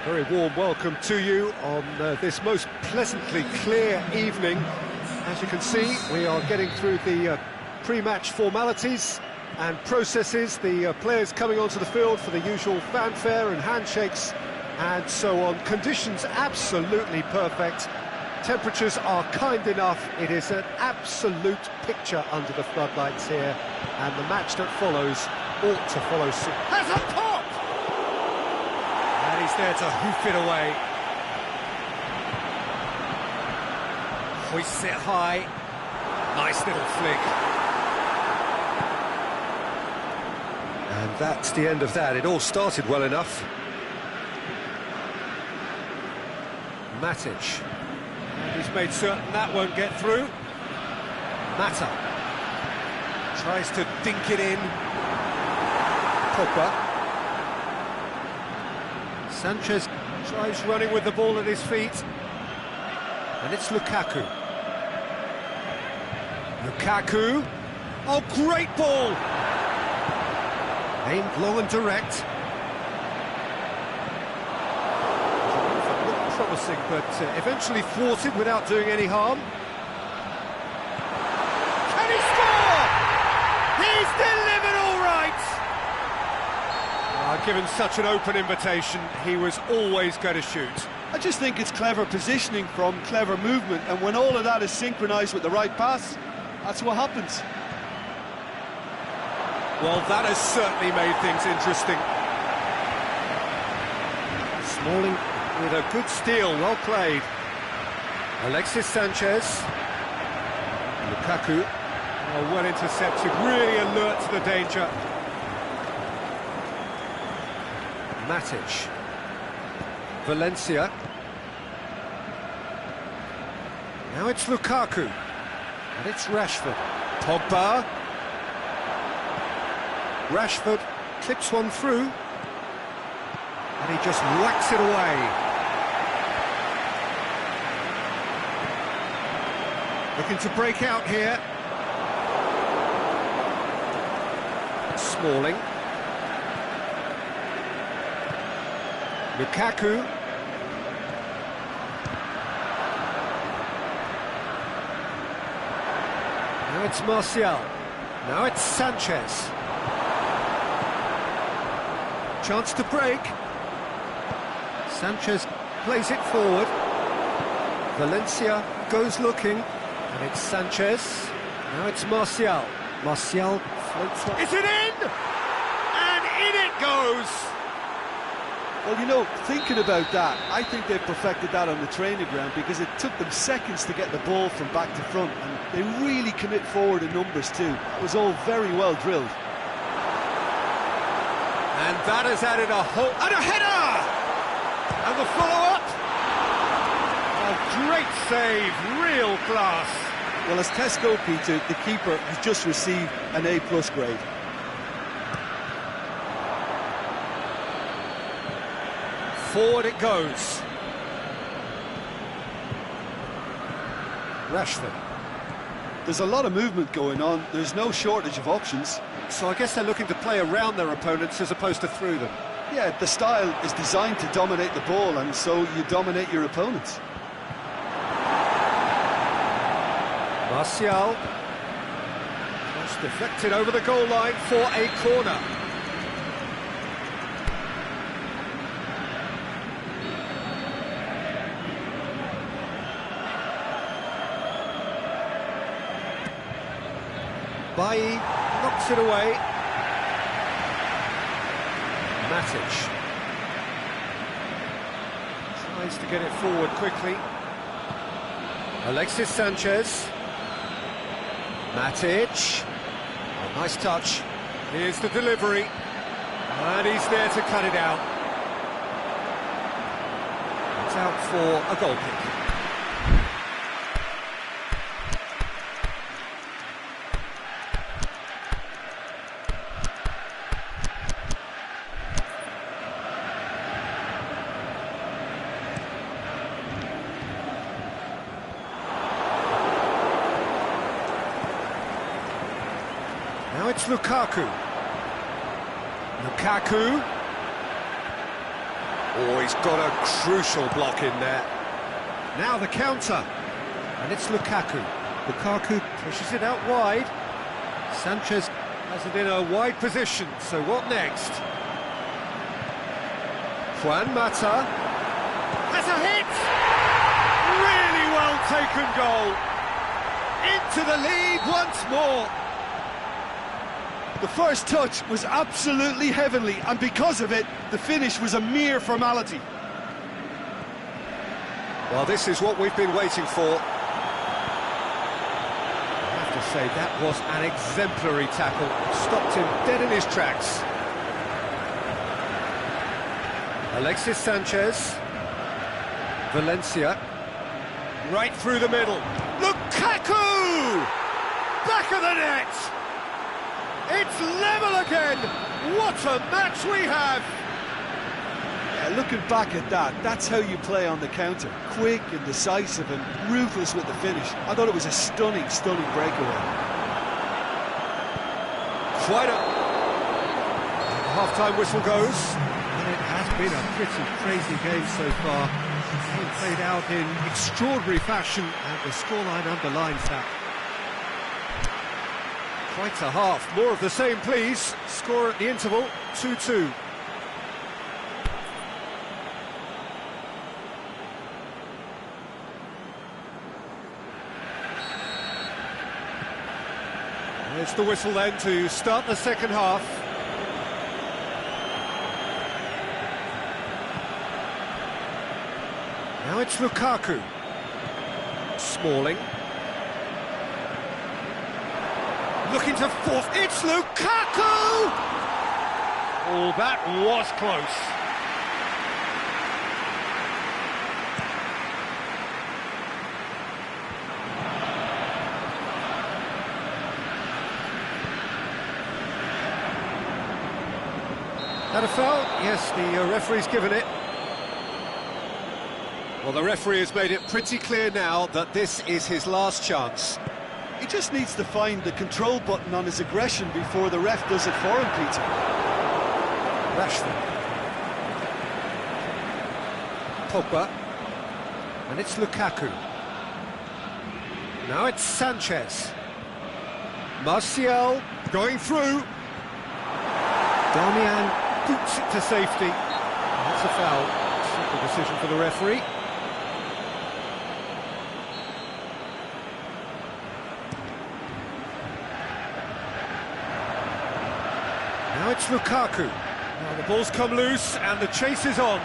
Very warm welcome to you on this most pleasantly clear evening. As you can see, we are getting through the pre-match formalities and processes, the players coming onto the field for the usual fanfare and handshakes and so on. Conditions absolutely perfect. Temperatures are kind enough. It is an absolute picture under the floodlights here, and the match that follows ought to follow soon. Has a pop! And he's there to hoof it away. Hoists it high. Nice little flick. And that's the end of that. It all started well enough. Matic. And he's made certain that won't get through. Mata. Tries to dink it in. Pogba. Sanchez tries running with the ball at his feet. And it's Lukaku. Lukaku. Oh, great ball! Aimed low and direct. Looked promising, but eventually thwarted without doing any harm. Can he score? He's delivered all right! Given such an open invitation, he was always going to shoot. I just think it's clever positioning from clever movement, and when all of that is synchronised with the right pass, that's what happens. Well, that has certainly made things interesting. Smalling with a good steal, well played. Alexis Sanchez. Lukaku. Oh, well intercepted, really alert to the danger. Matic. Valencia. Now it's Lukaku. And it's Rashford. Pogba. Rashford clips one through. And he just whacks it away. Looking to break out here. Smalling. Lukaku. Now it's Martial. Now it's Sanchez. Chance to break. Sanchez plays it forward. Valencia goes looking. And it's Sanchez. Now it's Martial. Martial floats up. Is it in? And in it goes! Well, you know, thinking about that, I think they've perfected that on the training ground because it took them seconds to get the ball from back to front, and they really commit forward in numbers too. It was all very well drilled. And that has added a whole... And a header! And the follow-up! A great save, real class. Well, as Tesco, Peter, the keeper has just received an A+ grade. Forward it goes. Rashford. There's a lot of movement going on. There's no shortage of options. So I guess they're looking to play around their opponents as opposed to through them. Yeah, the style is designed to dominate the ball, and so you dominate your opponents. Martial. Just deflected over the goal line for a corner. Bailly knocks it away. Matic tries to get it forward quickly. Alexis Sanchez. Matic. Oh, nice touch. Here's the delivery. And he's there to cut it out. It's out for a goal kick. Now it's Lukaku. Lukaku. Oh, he's got a crucial block in there. Now the counter, and it's Lukaku. Lukaku pushes it out wide. Sanchez has it in a wide position, so what next? Juan Mata has a hit! Really well taken goal. Into the lead once more. The first touch was absolutely heavenly, and because of it, the finish was a mere formality. Well, this is what we've been waiting for. I have to say, that was an exemplary tackle. Stopped him dead in his tracks. Alexis Sanchez. Valencia. Right through the middle. Lukaku! Back of the net! It's level again! What a match we have! Yeah, looking back at that, that's how you play on the counter. Quick and decisive and ruthless with the finish. I thought it was a stunning, stunning breakaway. Quite a... The half-time whistle goes. And it has been a pretty crazy game so far. It's been played out in extraordinary fashion, and the scoreline underlines that. Quite a half. More of the same, please. Score at the interval, 2-2. There's the whistle then to start the second half. Now it's Lukaku. Smalling. Looking to force, it's Lukaku! Oh, that was close. That a foul? Yes, the referee's given it. Well, the referee has made it pretty clear now that this is his last chance. He just needs to find the control button on his aggression before the ref does it for him, Peter. Rashford. Pogba. And it's Lukaku. Now it's Sanchez. Martial going through. Darmian boots it to safety. That's a foul. Simple decision for the referee. Now it's Lukaku. Now the ball's come loose and the chase is on.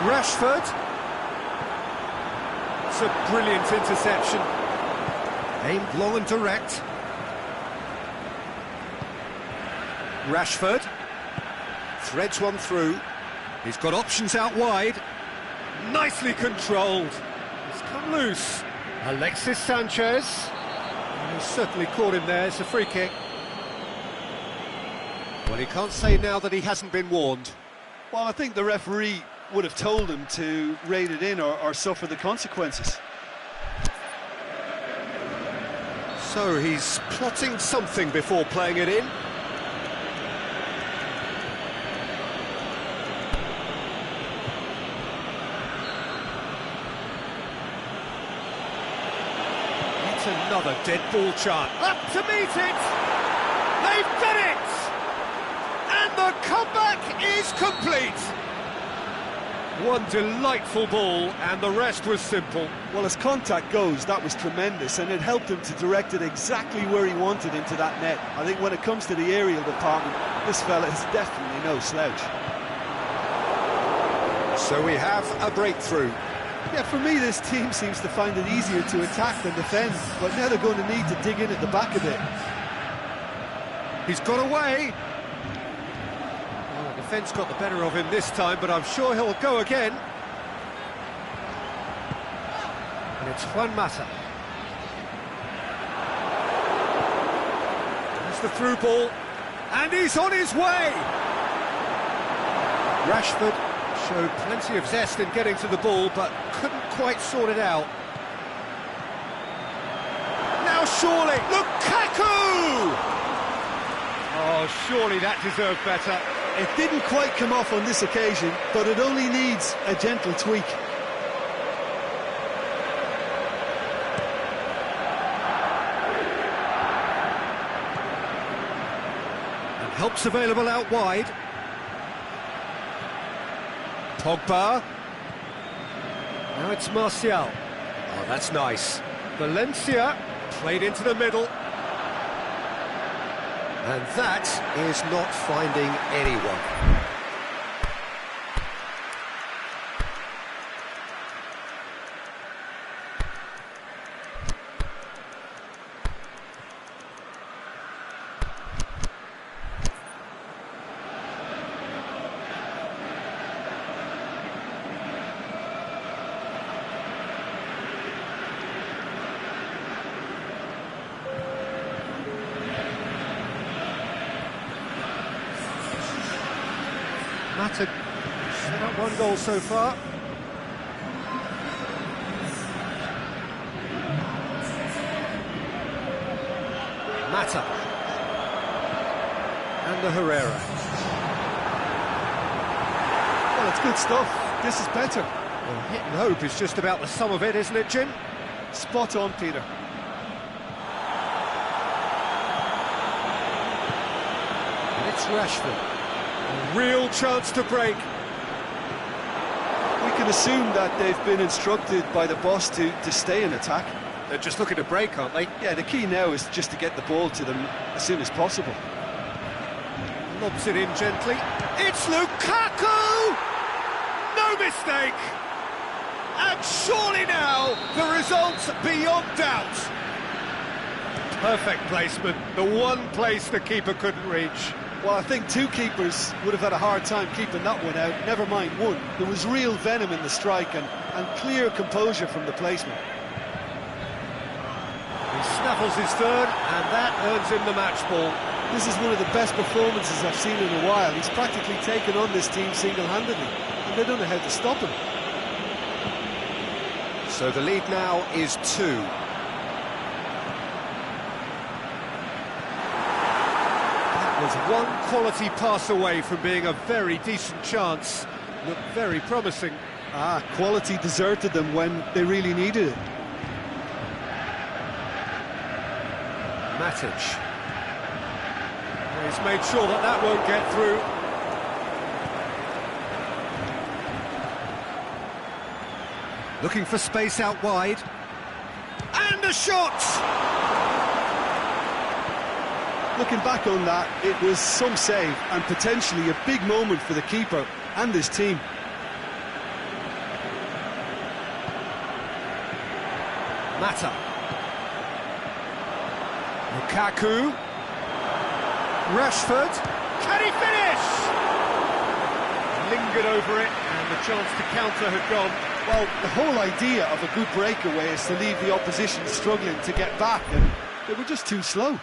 Rashford. It's a brilliant interception. Aimed long and direct. Rashford. Threads one through. He's got options out wide. Nicely controlled. It's come loose. Alexis Sanchez. He's certainly caught him there. It's a free kick. Well, he can't say now that he hasn't been warned. Well, I think the referee would have told him to rate it in or suffer the consequences. So he's plotting something before playing it in. It's another dead ball chance. Up to meet it! They've done it! And the comeback is complete! One delightful ball, and the rest was simple. Well, as contact goes, that was tremendous, and it helped him to direct it exactly where he wanted into that net. I think when it comes to the aerial department, this fella is definitely no slouch. So we have a breakthrough. Yeah, for me, this team seems to find it easier to attack than defend, but now they're going to need to dig in at the back a bit. He's got away. Well, the defence got the better of him this time, but I'm sure he'll go again. And it's Juan Mata. There's the through ball, and he's on his way. Rashford showed plenty of zest in getting to the ball, but couldn't quite sort it out. Now surely, Lukaku! Oh, surely that deserved better. It didn't quite come off on this occasion, but it only needs a gentle tweak. And help's available out wide. Pogba. Now it's Martial. Oh, that's nice. Valencia played into the middle. And that is not finding anyone. Mata set up one goal so far. Mata. And the Herrera. Well, it's good stuff. This is better. Well, hit and hope is just about the sum of it, isn't it, Jim? Spot on, Peter. And it's Rashford. A real chance to break. We can assume that they've been instructed by the boss to stay in attack. They're just looking to break, aren't they? Yeah, the key now is just to get the ball to them as soon as possible. Lobs it in gently. It's Lukaku! No mistake! And surely now, the result's beyond doubt. Perfect placement, the one place the keeper couldn't reach. Well, I think two keepers would have had a hard time keeping that one out, never mind one. There was real venom in the strike and clear composure from the placement. He snaffles his third, and that earns him the match ball. This is one of the best performances I've seen in a while. He's practically taken on this team single-handedly, and they don't know how to stop him. So the lead now is 2. Was one quality pass away from being a very decent chance. Looked very promising. Quality deserted them when they really needed it. Matic. He's made sure that that won't get through. Looking for space out wide. And a shot! Looking back on that, it was some save and potentially a big moment for the keeper and his team. Mata. Lukaku. Rashford. Can he finish? Lingered over it, and the chance to counter had gone. Well, the whole idea of a good breakaway is to leave the opposition struggling to get back, and they were just too slow.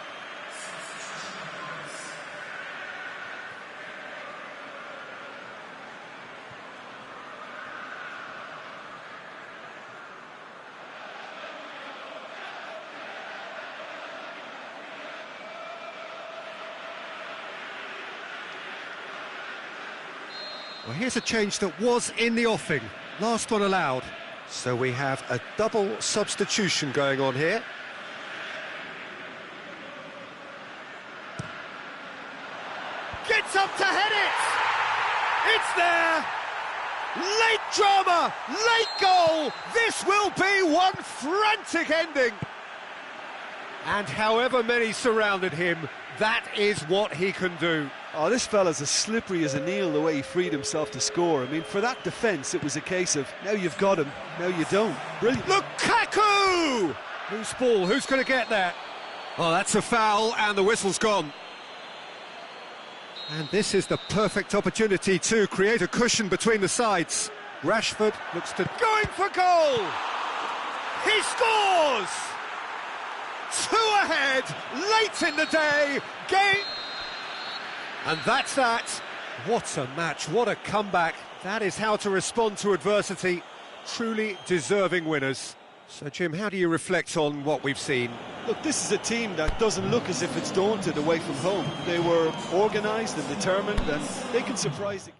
Well, here's a change that was in the offing. Last one allowed. So we have a double substitution going on here. Gets up to head it! It's there! Late drama! Late goal! This will be one frantic ending! And however many surrounded him, that is what he can do. Oh, this fella's as slippery as a needle the way he freed himself to score. I mean, for that defence, it was a case of, now you've got him, now you don't. Brilliant. Lukaku! Whose ball? Who's going to get that? Oh, that's a foul, and the whistle's gone. And this is the perfect opportunity to create a cushion between the sides. Rashford looks to... Going for goal! He scores! 2 ahead, late in the day, game... And that's that. What a match, what a comeback. That is how to respond to adversity. Truly deserving winners. So, Jim, how do you reflect on what we've seen? Look, this is a team that doesn't look as if it's daunted away from home. They were organised and determined, and they can surprise the...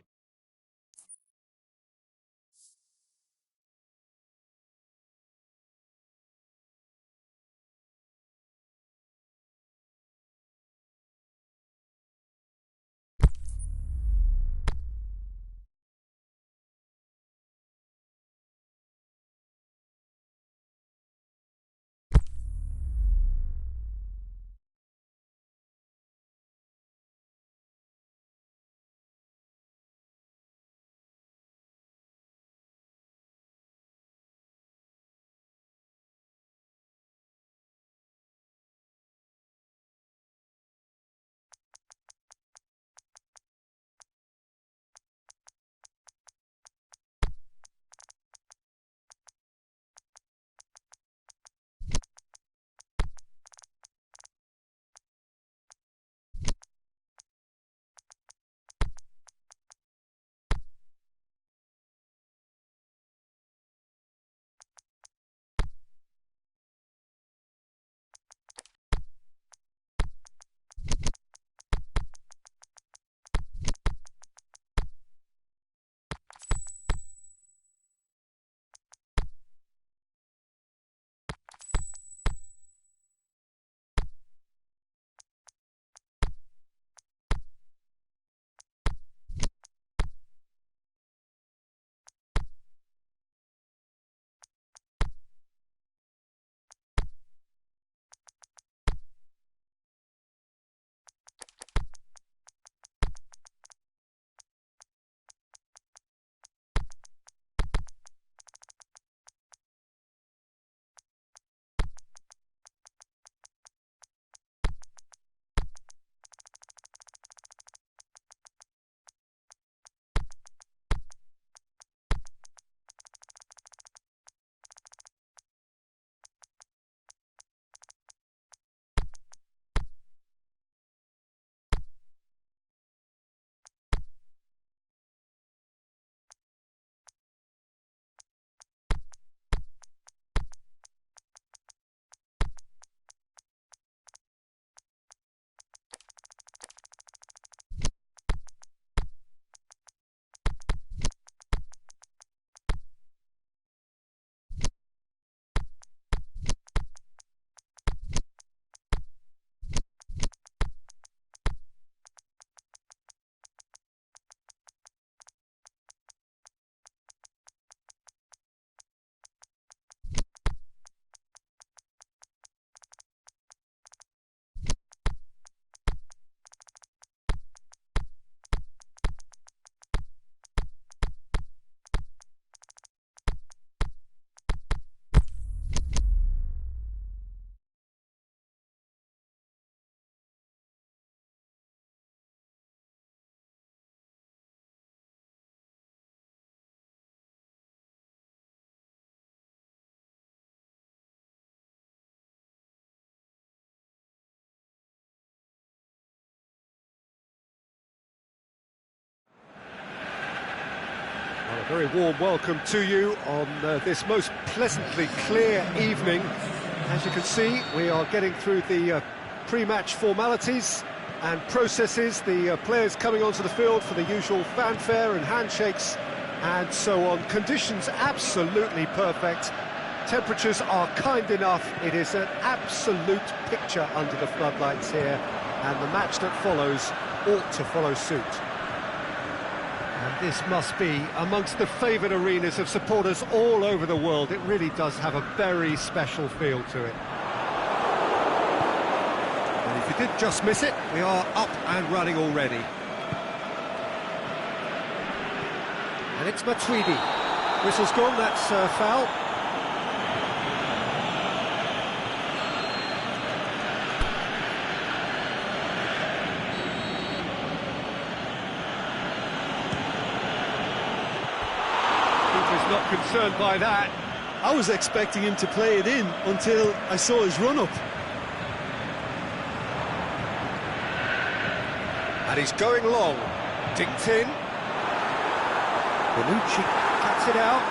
Well, a very warm welcome to you on this most pleasantly clear evening. As you can see, we are getting through the pre-match formalities and processes, the players coming onto the field for the usual fanfare and handshakes and so on. Conditions absolutely perfect. Temperatures are kind enough. It is an absolute picture under the floodlights here, and the match that follows ought to follow suit. And this must be amongst the favoured arenas of supporters all over the world. It really does have a very special feel to it. And if you did just miss it, we are up and running already. And it's Matuidi. Whistle's gone, that's foul. Not concerned by that. I was expecting him to play it in until I saw his run-up. And he's going long. Dinked in. Bonucci cuts it out.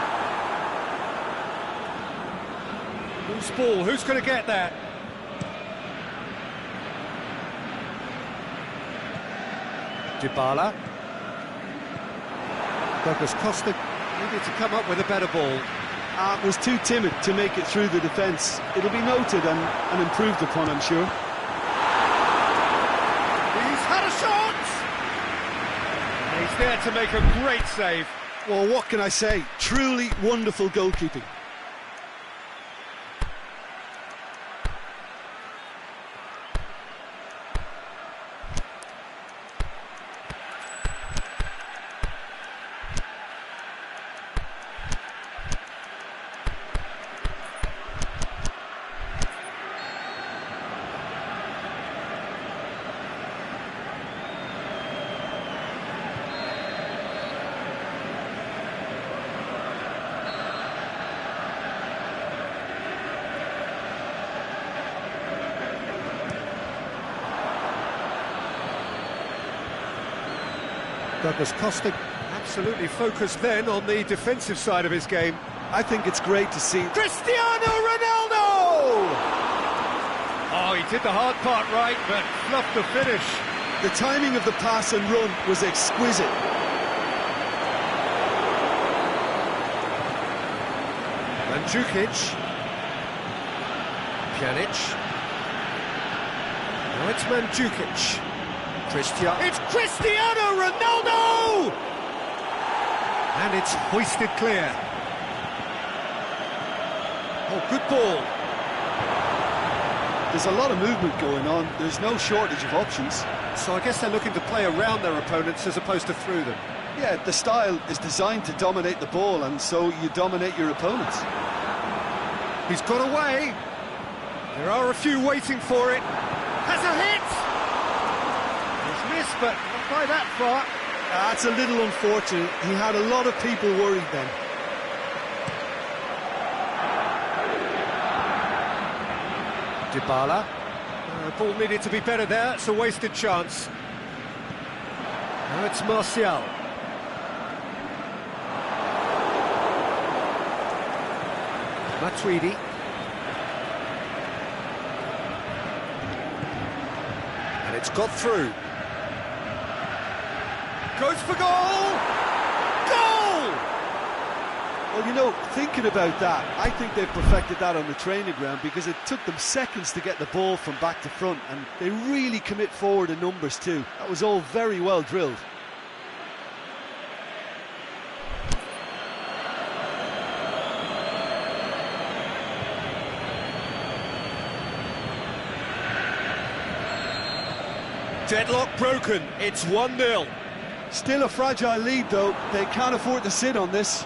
Who's ball? Who's going to get that? Dybala. Douglas Costa needed to come up with a better ball. Was too timid to make it through the defence. It'll be noted and improved upon, I'm sure. He's had a shot! He's there to make a great save. Well, what can I say? Truly wonderful goalkeeping. Douglas Costa absolutely focused then on the defensive side of his game. I think it's great to see. Cristiano Ronaldo! Oh, he did the hard part right, but fluffed the finish. The timing of the pass and run was exquisite. Mandzukic. Pjanic. Now it's Mandzukic. It's Cristiano Ronaldo! And it's hoisted clear. Oh, good ball. There's a lot of movement going on. There's no shortage of options. So I guess they're looking to play around their opponents as opposed to through them. Yeah, the style is designed to dominate the ball, and so you dominate your opponents. He's got away. There are a few waiting for it. Has a hit! Missed, but not by that far. That's a little unfortunate. He had a lot of people worried then. Dybala. Ball needed to be better there. It's a wasted chance. Now it's Martial. Matuidi. And it's got through. Goes for goal! Goal! Well, you know, thinking about that, I think they've perfected that on the training ground because it took them seconds to get the ball from back to front, and they really commit forward in numbers too. That was all very well drilled. Deadlock broken, it's 1-0. Still a fragile lead though, they can't afford to sit on this.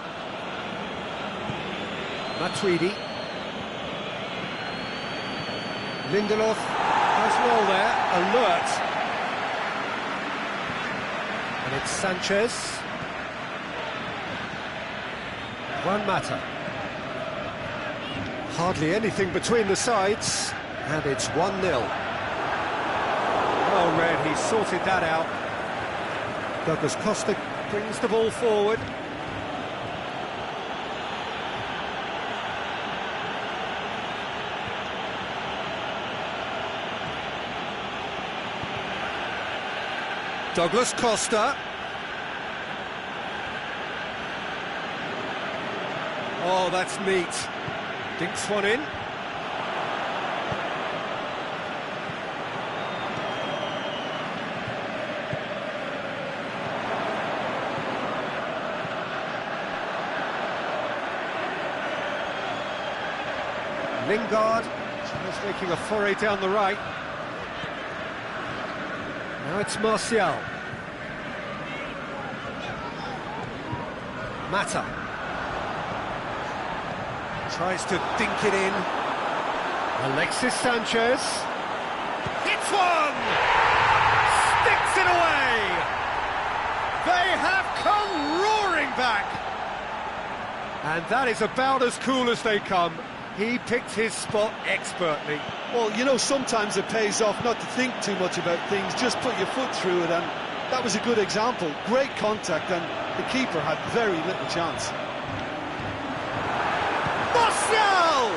Matuidi. Lindelof does well there, alert. And it's Sanchez. Juan Mata. Hardly anything between the sides, and it's 1-0. Well read, he sorted that out. Douglas Costa brings the ball forward. Douglas Costa. Oh, that's neat. Dinks one in. Lingard is making a foray down the right. Now it's Martial. Mata. Tries to dink it in. Alexis Sanchez. Hits one! Sticks it away! They have come roaring back! And that is about as cool as they come. He picked his spot expertly. Well, you know, sometimes it pays off not to think too much about things, just put your foot through it, and that was a good example. Great contact, and the keeper had very little chance. Martial!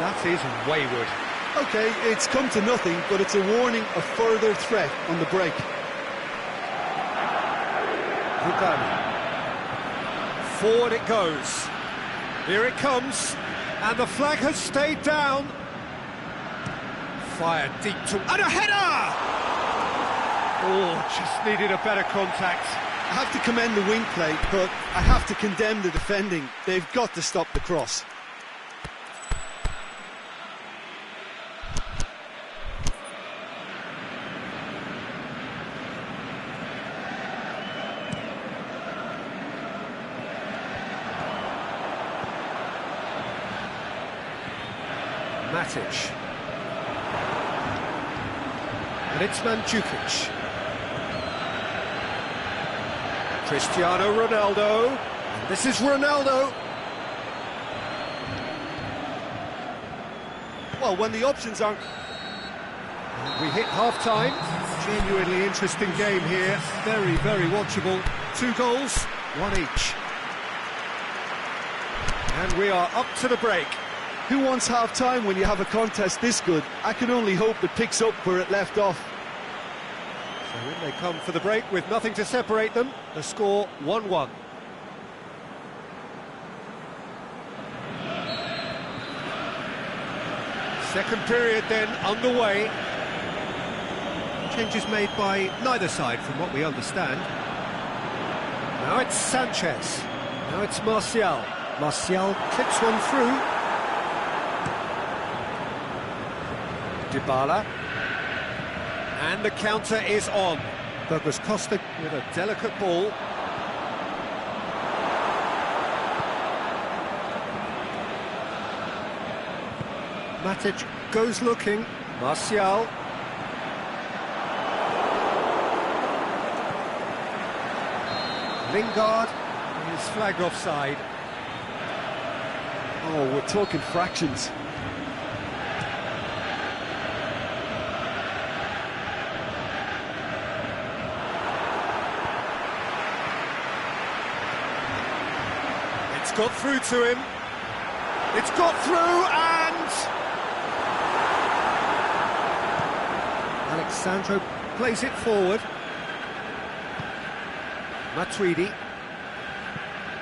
That is wayward. OK, it's come to nothing, but it's a warning of further threat on the break. Rugani. Forward it goes. Here it comes. And the flag has stayed down. Fired deep to... And a header! Oh, just needed a better contact. I have to commend the wing play, but I have to condemn the defending. They've got to stop the cross. Matic. And it's Mandzukic. Cristiano Ronaldo. And this is Ronaldo. Well, when the options aren't... We hit half-time. Genuinely interesting game here. Very, very watchable. 2 goals, 1 each. And we are up to the break. Who wants half-time when you have a contest this good? I can only hope it picks up where it left off. So in they come for the break with nothing to separate them. The score 1-1. Second period then underway. Changes made by neither side from what we understand. Now it's Sanchez. Now it's Martial. Martial clips one through. Dybala. And the counter is on. Douglas Costa with a delicate ball. Matic goes looking. Martial. Lingard is flagged offside. Oh, we're talking fractions. It's got through to him. It's got through and... Alexandro plays it forward. Matuidi.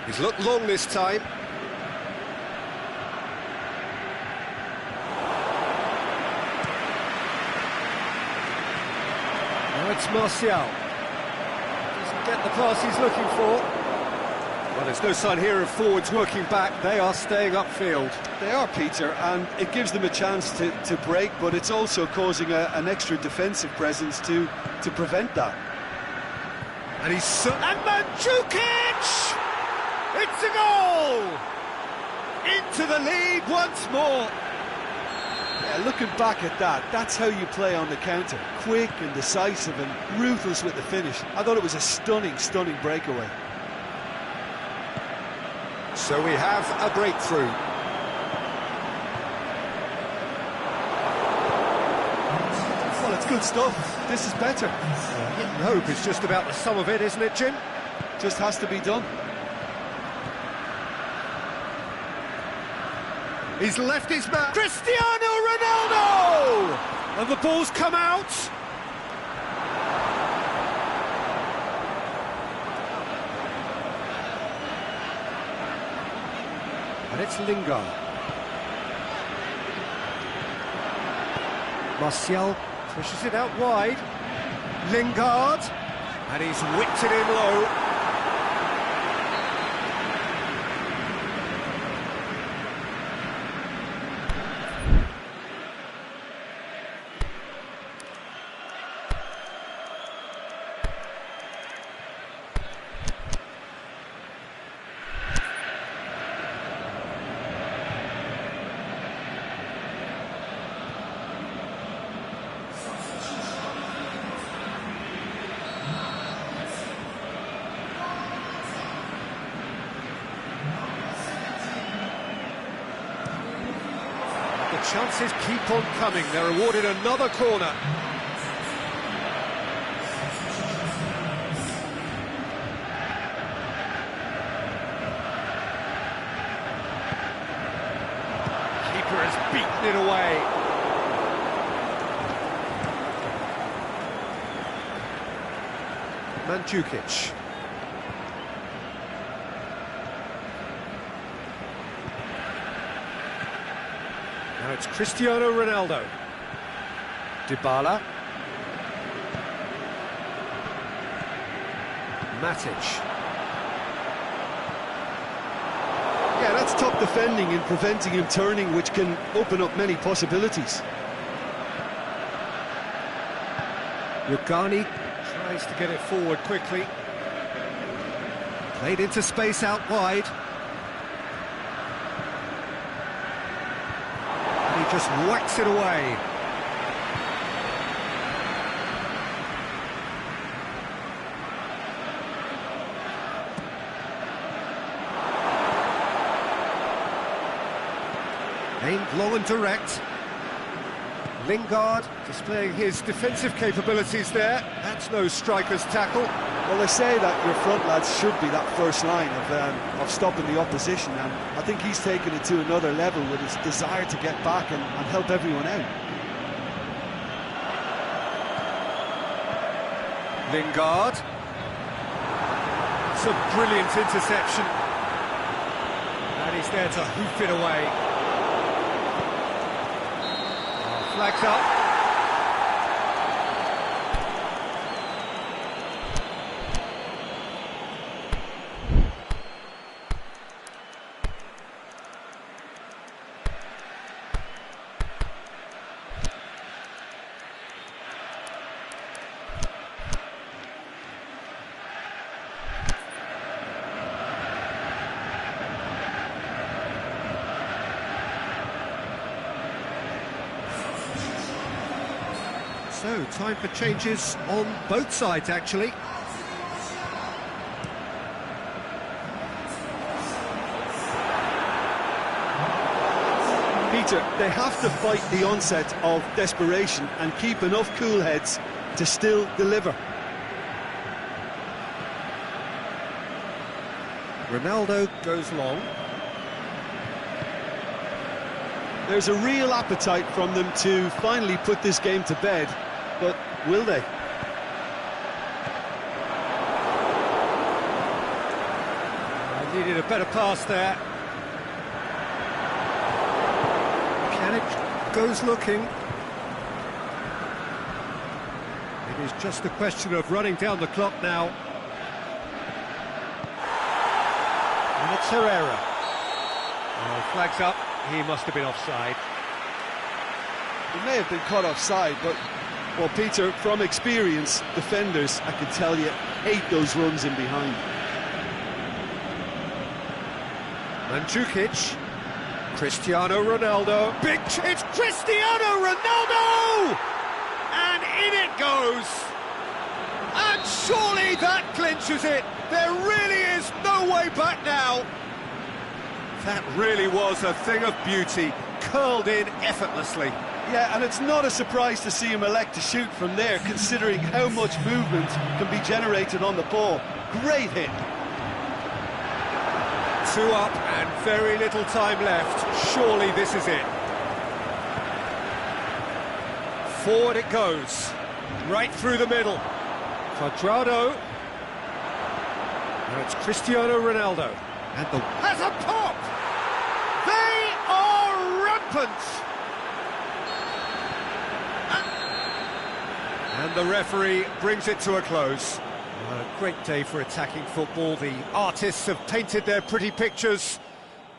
He's looked long this time. Now it's Martial. Doesn't get the pass he's looking for. Well, there's no sign here of forwards working back. They are staying upfield. They are, Peter, and it gives them a chance to break, but it's also causing an extra defensive presence to prevent that. And he's... And Mandzukic! It's a goal! Into the lead once more. Yeah, looking back at that, that's how you play on the counter. Quick and decisive and ruthless with the finish. I thought it was a stunning, stunning breakaway. So we have a breakthrough. Well, it's good stuff. This is better. Hidden hope is just about the sum of it, isn't it, Jim? Just has to be done. He's left his man. Cristiano Ronaldo! And the ball's come out. And it's Lingard. Martial pushes it out wide. Lingard. And he's whipped it in low. The chances keep on coming. They're awarded another corner. Keeper has beaten beaten it away. Mandzukic. Now it's Cristiano Ronaldo. Dybala. Matic. Yeah, that's top defending and preventing him turning, which can open up many possibilities. Yugani tries to get it forward quickly. Played into space out wide. And he just whacks it away. Aimed long and direct. Lingard displaying his defensive capabilities there. That's no striker's tackle. Well, they say that your front lads should be that first line of stopping the opposition, and I think he's taken it to another level with his desire to get back and help everyone out. Lingard. It's a brilliant interception. And he's there to hoof it away. Flags up. So, time for changes on both sides, actually. Peter, they have to fight the onset of desperation and keep enough cool heads to still deliver. Ronaldo goes long. There's a real appetite from them to finally put this game to bed, but will they? I needed a better pass there. Pjanic goes looking. It is just a question of running down the clock now. And it's Herrera. Oh, flags up. He must have been offside. He may have been caught offside, but, well, Peter, from experience, defenders, I can tell you, hate those runs in behind. Mandzukic. Cristiano Ronaldo. It's Cristiano Ronaldo! And in it goes! And surely that clinches it! There really is no way back now! That really was a thing of beauty, curled in effortlessly. Yeah, and it's not a surprise to see him elect to shoot from there, considering how much movement can be generated on the ball. Great hit. 2 up and very little time left. Surely this is it. Forward it goes, right through the middle. Cuadrado. Now it's Cristiano Ronaldo. And the has a pop! They are rampant! And the referee brings it to a close. A great day for attacking football. The artists have painted their pretty pictures.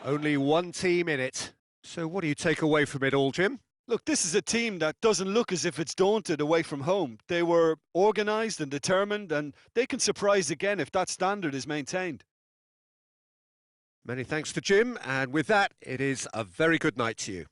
Only one team in it. So what do you take away from it all, Jim? Look, this is a team that doesn't look as if it's daunted away from home. They were organised and determined, and they can surprise again if that standard is maintained. Many thanks to Jim, and with that, it is a very good night to you.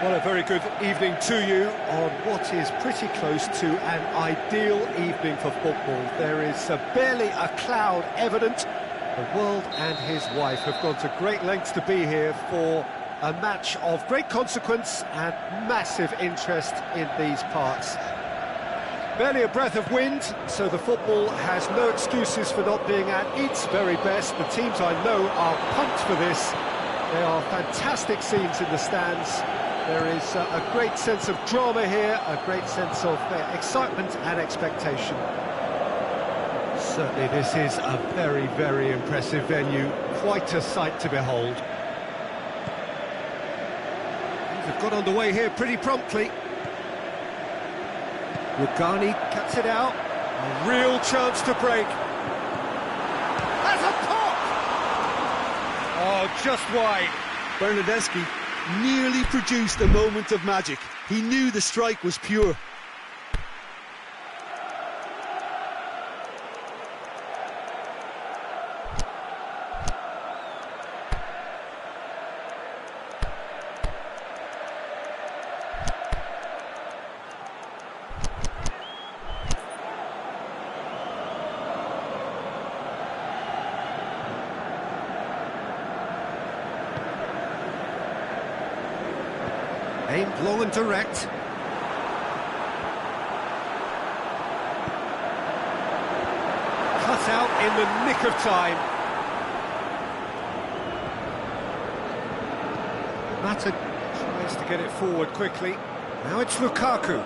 Well, a very good evening to you on what is pretty close to an ideal evening for football. There is barely a cloud evident. The world and his wife have gone to great lengths to be here for a match of great consequence and massive interest in these parts. Barely a breath of wind, so the football has no excuses for not being at its very best. The teams I know are pumped for this. There are fantastic scenes in the stands. There is a great sense of drama here, a great sense of excitement and expectation. Certainly this is a very, very impressive venue. Quite a sight to behold. Things have got underway here pretty promptly. Rugani cuts it out. A real chance to break. That's a pop! Oh, just wide. Bernardeschi nearly produced a moment of magic. He knew the strike was pure. Aimed long and direct. Cut out in the nick of time. Mata tries to get it forward quickly. Now it's Lukaku.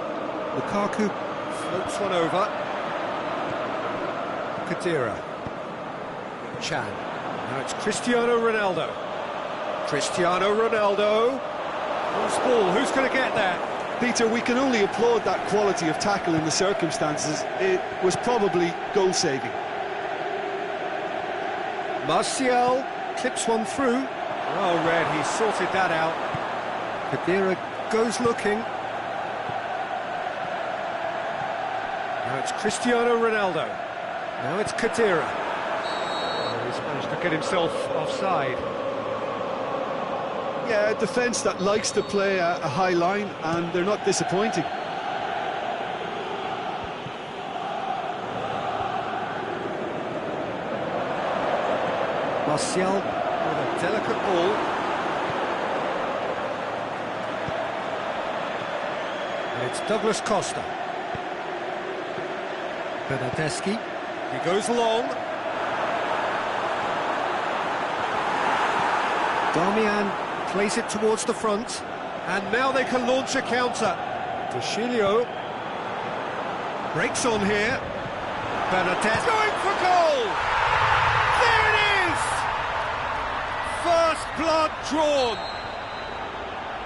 Lukaku floats one over. Khedira. Chan. Now it's Cristiano Ronaldo. Cristiano Ronaldo. Loose ball, who's going to get there? Peter, we can only applaud that quality of tackle in the circumstances. It was probably goal-saving. Martial clips one through. Well read, he sorted that out. Khedira goes looking. Now it's Cristiano Ronaldo. Now it's Khedira. Oh, he's managed to get himself offside. Yeah, a defence that likes to play a high line, and they're not disappointing. Martial with a delicate ball. And it's Douglas Costa. Bernardeschi. He goes long. Darmian plays it towards the front, and now they can launch a counter. Toshilio breaks on here. Bernadette going for goal! There it is! First blood drawn.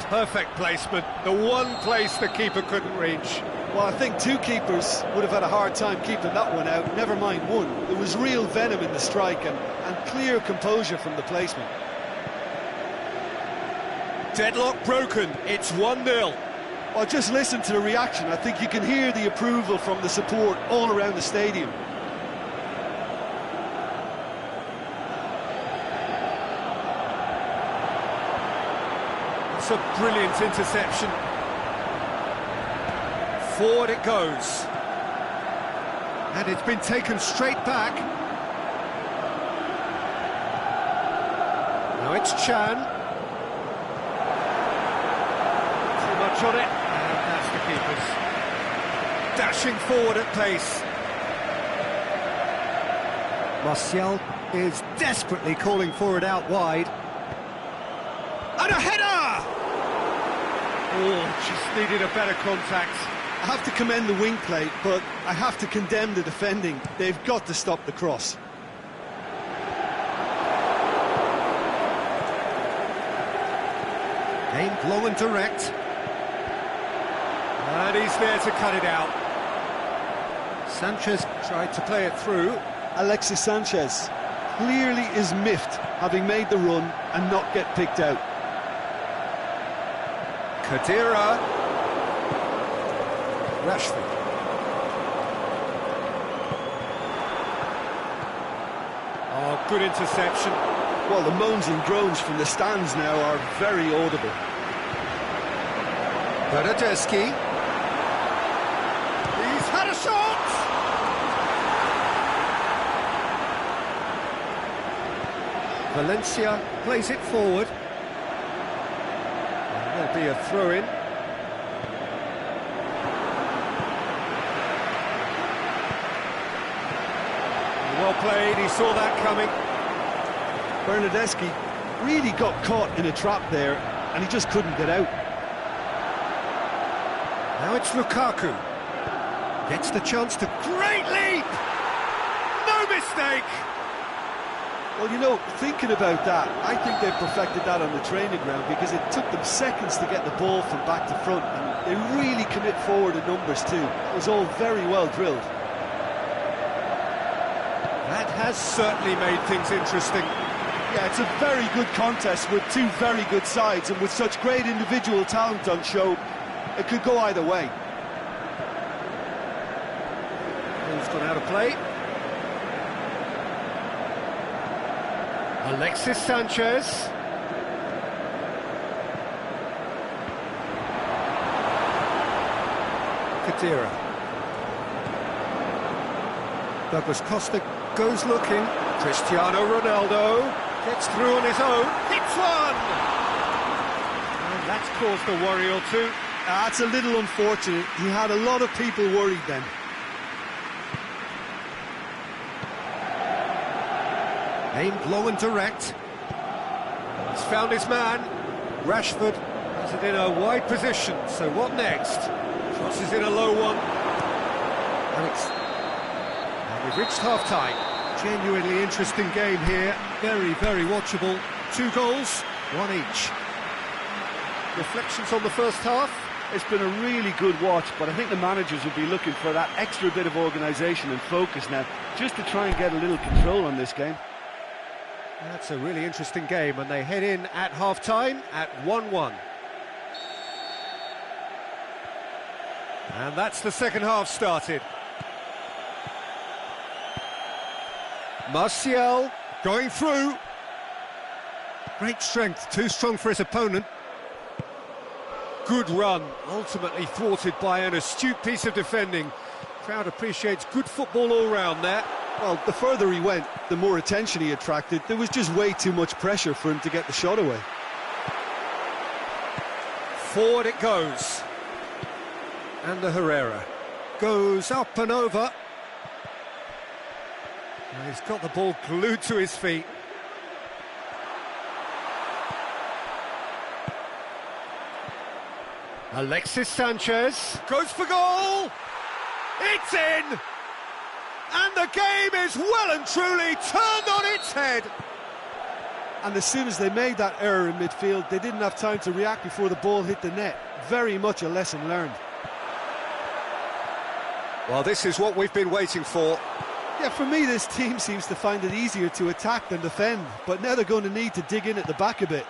Perfect placement, the one place the keeper couldn't reach. Well, I think two keepers would have had a hard time keeping that one out, never mind one. There was real venom in the strike and clear composure from the placement. Deadlock broken, it's 1-0. Well, just listen to the reaction. I think you can hear the approval from the support all around the stadium. It's a brilliant interception. Forward it goes. And it's been taken straight back. Now it's Chan. On it, and that's the keepers. Dashing forward at pace. Martial is desperately calling for it out wide. And a header! Oh, just needed a better contact. I have to commend the wing play, but I have to condemn the defending. They've got to stop the cross. Aimed long and direct. And he's there to cut it out. Sanchez tried to play it through. Alexis Sanchez clearly is miffed, having made the run and not get picked out. Khedira. Rashford. Oh, good interception. Well, the moans and groans from the stands now are very audible. Bernardeschi. He's had a shot! Valencia plays it forward. And there'll be a throw-in. Well played, he saw that coming. Bernardeschi really got caught in a trap there, and he just couldn't get out. Now it's Lukaku. Gets the chance to... Great leap! No mistake! Well, you know, thinking about that, I think they've perfected that on the training ground because it took them seconds to get the ball from back to front, and they really commit forward in numbers too. It was all very well drilled. That has certainly made things interesting. Yeah, it's a very good contest with two very good sides, and with such great individual talent on show, it could go either way. Ball's gone out of play. Alexis Sanchez. Kadira. Douglas Costa goes looking. Cristiano Ronaldo gets through on his own. Hits one! And that's caused a worry or two. That's a little unfortunate. He had a lot of people worried then. Aimed low and direct. He's found his man. Rashford has it in a wide position. So what next? Crosses in a low one. And we've reached half-time. Genuinely interesting game here. Very, very watchable. 2 goals, 1 each. Reflections on the first half? It's been a really good watch, but I think the managers will be looking for that extra bit of organisation and focus now, just to try and get a little control on this game. That's a really interesting game, and they head in at half-time at 1-1. And that's the second half started. Martial going through. Great strength, too strong for his opponent. Good run, ultimately thwarted by an astute piece of defending. Crowd appreciates good football all round there. Well, the further he went, the more attention he attracted. There was just way too much pressure for him to get the shot away. Forward it goes. And the Herrera goes up and over. And he's got the ball glued to his feet. Alexis Sanchez goes for goal! It's in! And the game is well and truly turned on its head! And as soon as they made that error in midfield, they didn't have time to react before the ball hit the net. Very much a lesson learned. Well, this is what we've been waiting for. Yeah, for me, this team seems to find it easier to attack than defend, but now they're going to need to dig in at the back a bit.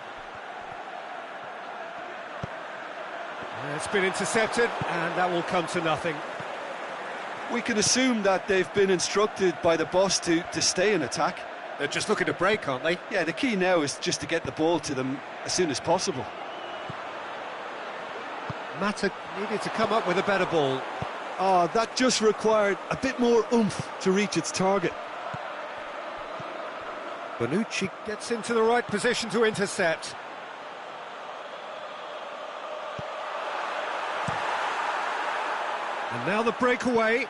It's been intercepted, and that will come to nothing. We can assume that they've been instructed by the boss to stay in attack. They're just looking to break, aren't they? Yeah, the key now is just to get the ball to them as soon as possible. Mata needed to come up with a better ball. Oh, that just required a bit more oomph to reach its target. Bonucci gets into the right position to intercept. And now the breakaway.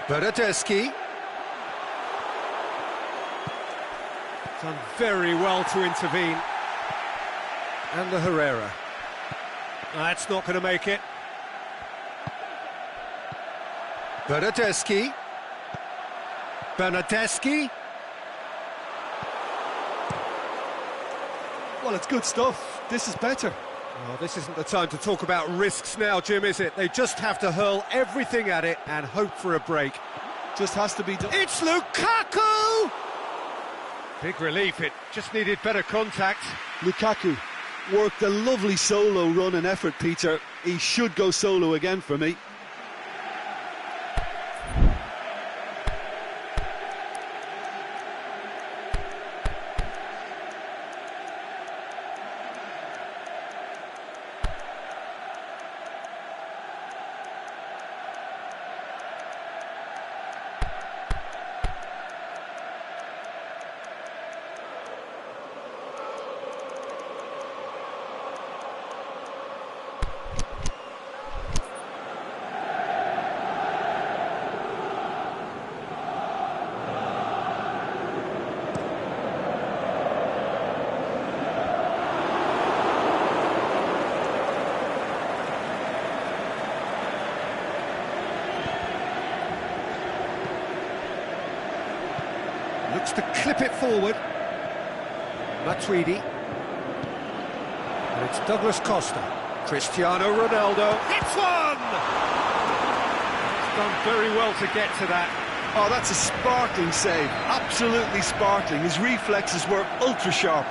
Bernardeschi. Done very well to intervene. And the Herrera. That's not going to make it. Bernardeschi. Bernardeschi. Well, it's good stuff. This is better. Well, this isn't the time to talk about risks now, Jim, is it? They just have to hurl everything at it and hope for a break. Just has to be done. It's Lukaku! Big relief, it just needed better contact. Lukaku worked a lovely solo run and effort, Peter. He should go solo again for me. looks to clip it forward. Matuidi. And it's Douglas Costa. Cristiano Ronaldo hits one! He's done very well to get to that. Oh, that's a sparkling save. Absolutely sparkling. His reflexes were ultra sharp.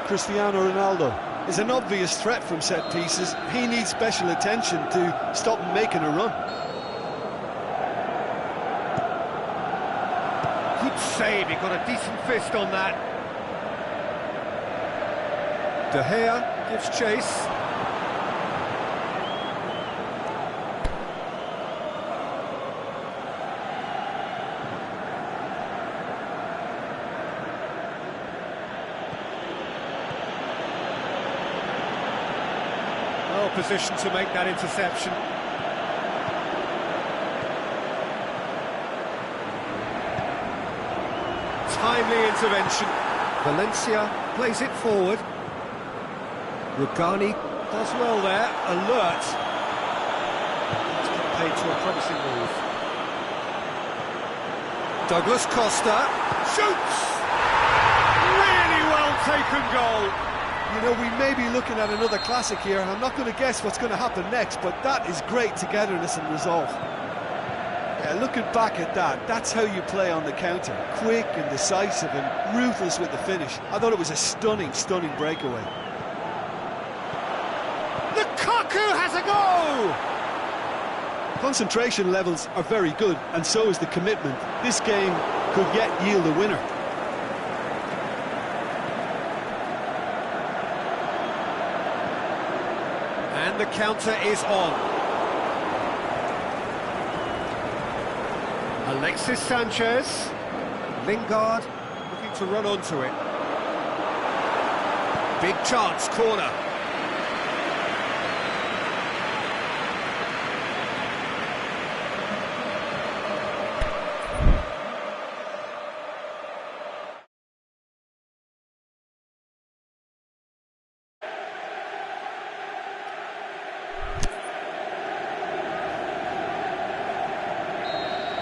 Cristiano Ronaldo is an obvious threat from set pieces. He needs special attention to stop him making a run. Good save, he got a decent fist on that. De Gea gives chase. Well positioned to make that interception. Timely intervention. Valencia plays it forward. Rugani does well there, alert. It's been paid to a promising move. Douglas Costa shoots! Really well taken goal. You know, we may be looking at another classic here, and I'm not going to guess what's going to happen next, but that is great togetherness and resolve. Yeah, looking back at that, that's how you play on the counter. Quick and decisive and ruthless with the finish. I thought it was a stunning, stunning breakaway. Lukaku has a go! Concentration levels are very good, and so is the commitment. This game could yet yield a winner. And the counter is on. Alexis Sanchez. Lingard looking to run onto it. Big chance, corner.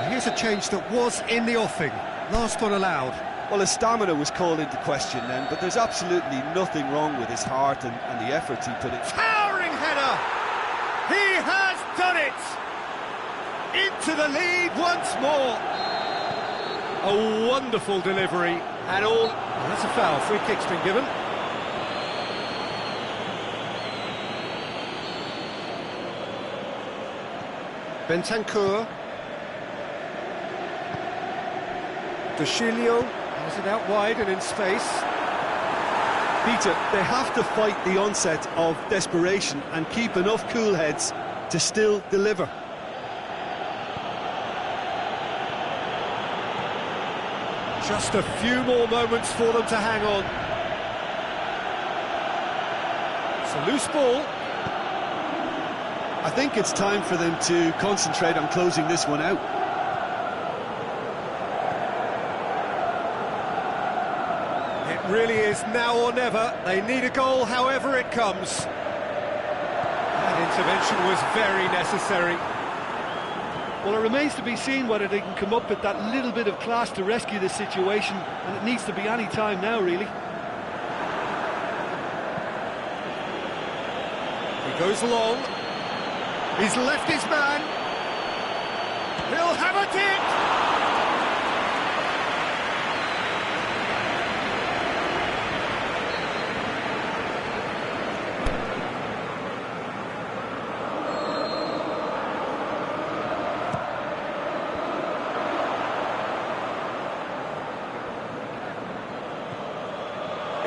Here's a change that was in the offing. Last one allowed. Well, his stamina was called into question then, but there's absolutely nothing wrong with his heart and the efforts he put in. Towering header! He has done it! Into the lead once more. A wonderful delivery, and all... Well, that's a foul. Free kick's been given. Bentancur. Dushilio has it out wide and in space. Peter, they have to fight the onset of desperation and keep enough cool heads to still deliver. Just a few more moments for them to hang on. It's a loose ball. I think it's time for them to concentrate on closing this one out. Really is now or never. They need a goal however it comes. That intervention was very necessary. Well, it remains to be seen whether they can come up with that little bit of class to rescue the situation, and it needs to be any time now, really. He goes long. He's left his man. He'll have a dip.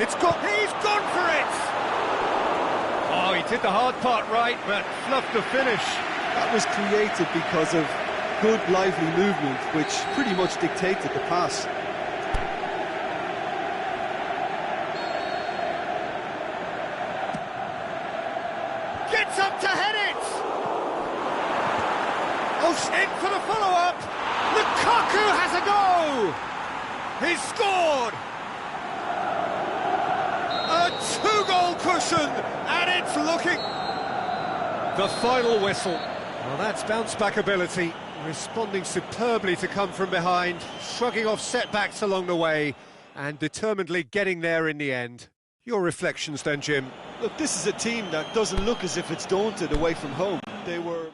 He's gone for it! Oh, he did the hard part right, but fluffed the finish. That was created because of good, lively movement, which pretty much dictated the pass. Gets up to head it! Oh, in for the follow-up! Lukaku has a go! He's scored! A two-goal cushion, and it's looking... The final whistle. Well, that's bounce-back ability. Responding superbly to come from behind, shrugging off setbacks along the way, and determinedly getting there in the end. Your reflections then, Jim? Look, this is a team that doesn't look as if it's daunted away from home. They were...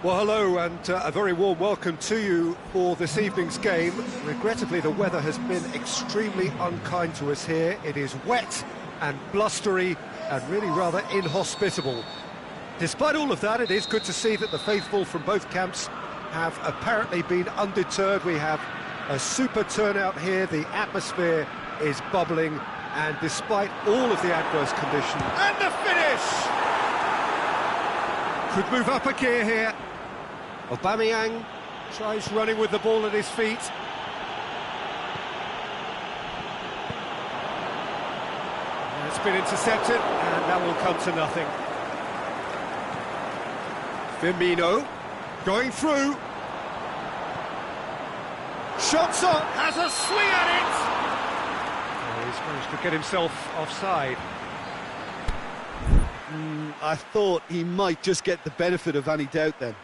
Well, hello and a very warm welcome to you for this evening's game. Regrettably, the weather has been extremely unkind to us here. It is wet and blustery and really rather inhospitable. Despite all of that, it is good to see that the faithful from both camps have apparently been undeterred. We have a super turnout here. The atmosphere is bubbling, and despite all of the adverse conditions... And the finish! Could move up a gear here. Aubameyang tries running with the ball at his feet. It's been intercepted, and that will come to nothing. Firmino. Going through. Shots on. Has a swing at it. Oh, he's managed to get himself offside. I thought he might just get the benefit of any doubt then.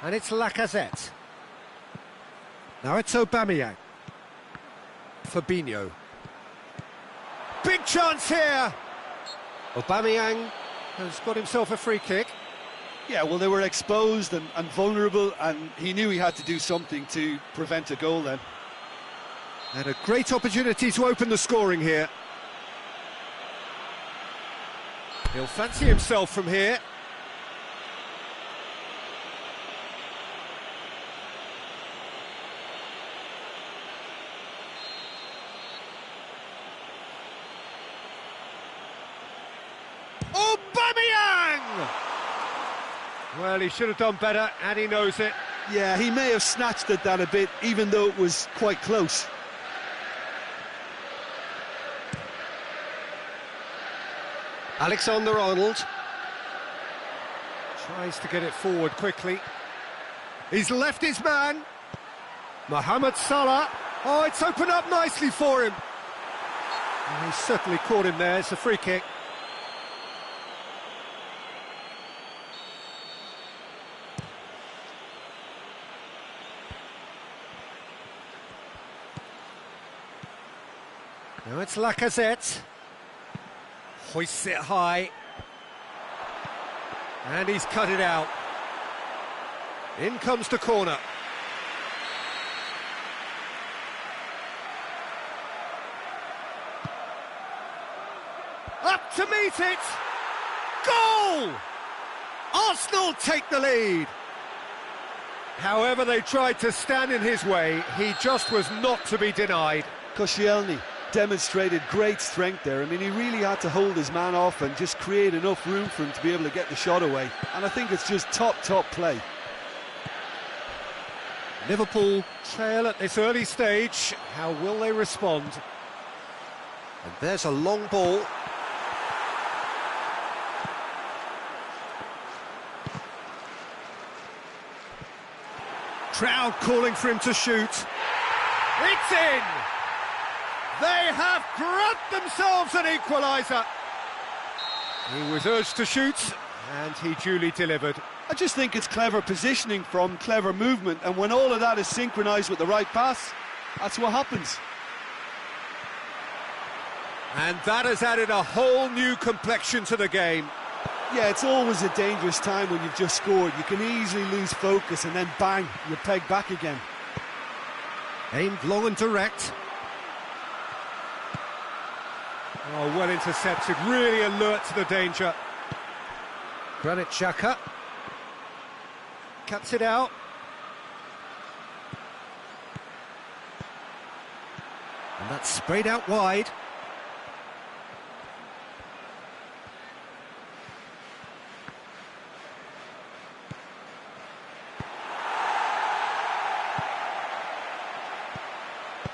And it's Lacazette. Now it's Aubameyang. Fabinho. Big chance here! Aubameyang has got himself a free kick. Yeah, well, they were exposed and vulnerable, and he knew he had to do something to prevent a goal then. And a great opportunity to open the scoring here. He'll fancy himself from here. Aubameyang! Well, he should have done better, and he knows it. Yeah, he may have snatched at that a bit, even though it was quite close. Alexander-Arnold tries to get it forward quickly. He's left his man. Mohamed Salah. Oh, it's opened up nicely for him. Oh, he's certainly caught him there. It's a free kick. Now it's Lacazette. Hoists it high. And he's cut it out. In comes the corner. Up to meet it! Goal! Arsenal take the lead. However they tried to stand in his way, he just was not to be denied. Koscielny demonstrated great strength there. I mean, he really had to hold his man off and just create enough room for him to be able to get the shot away. And I think it's just top play. Liverpool trail at this early stage. How will they respond? And there's a long ball. Crowd calling for him to shoot. It's in! They have grabbed themselves an equaliser. He was urged to shoot, and he duly delivered. I just think it's clever positioning from clever movement, and when all of that is synchronised with the right pass, that's what happens. And that has added a whole new complexion to the game. Yeah, it's always a dangerous time when you've just scored. You can easily lose focus and then bang, you're pegged back again. Aimed long and direct. Oh, well intercepted, really alert to the danger. Granit Xhaka cuts it out. And that's sprayed out wide.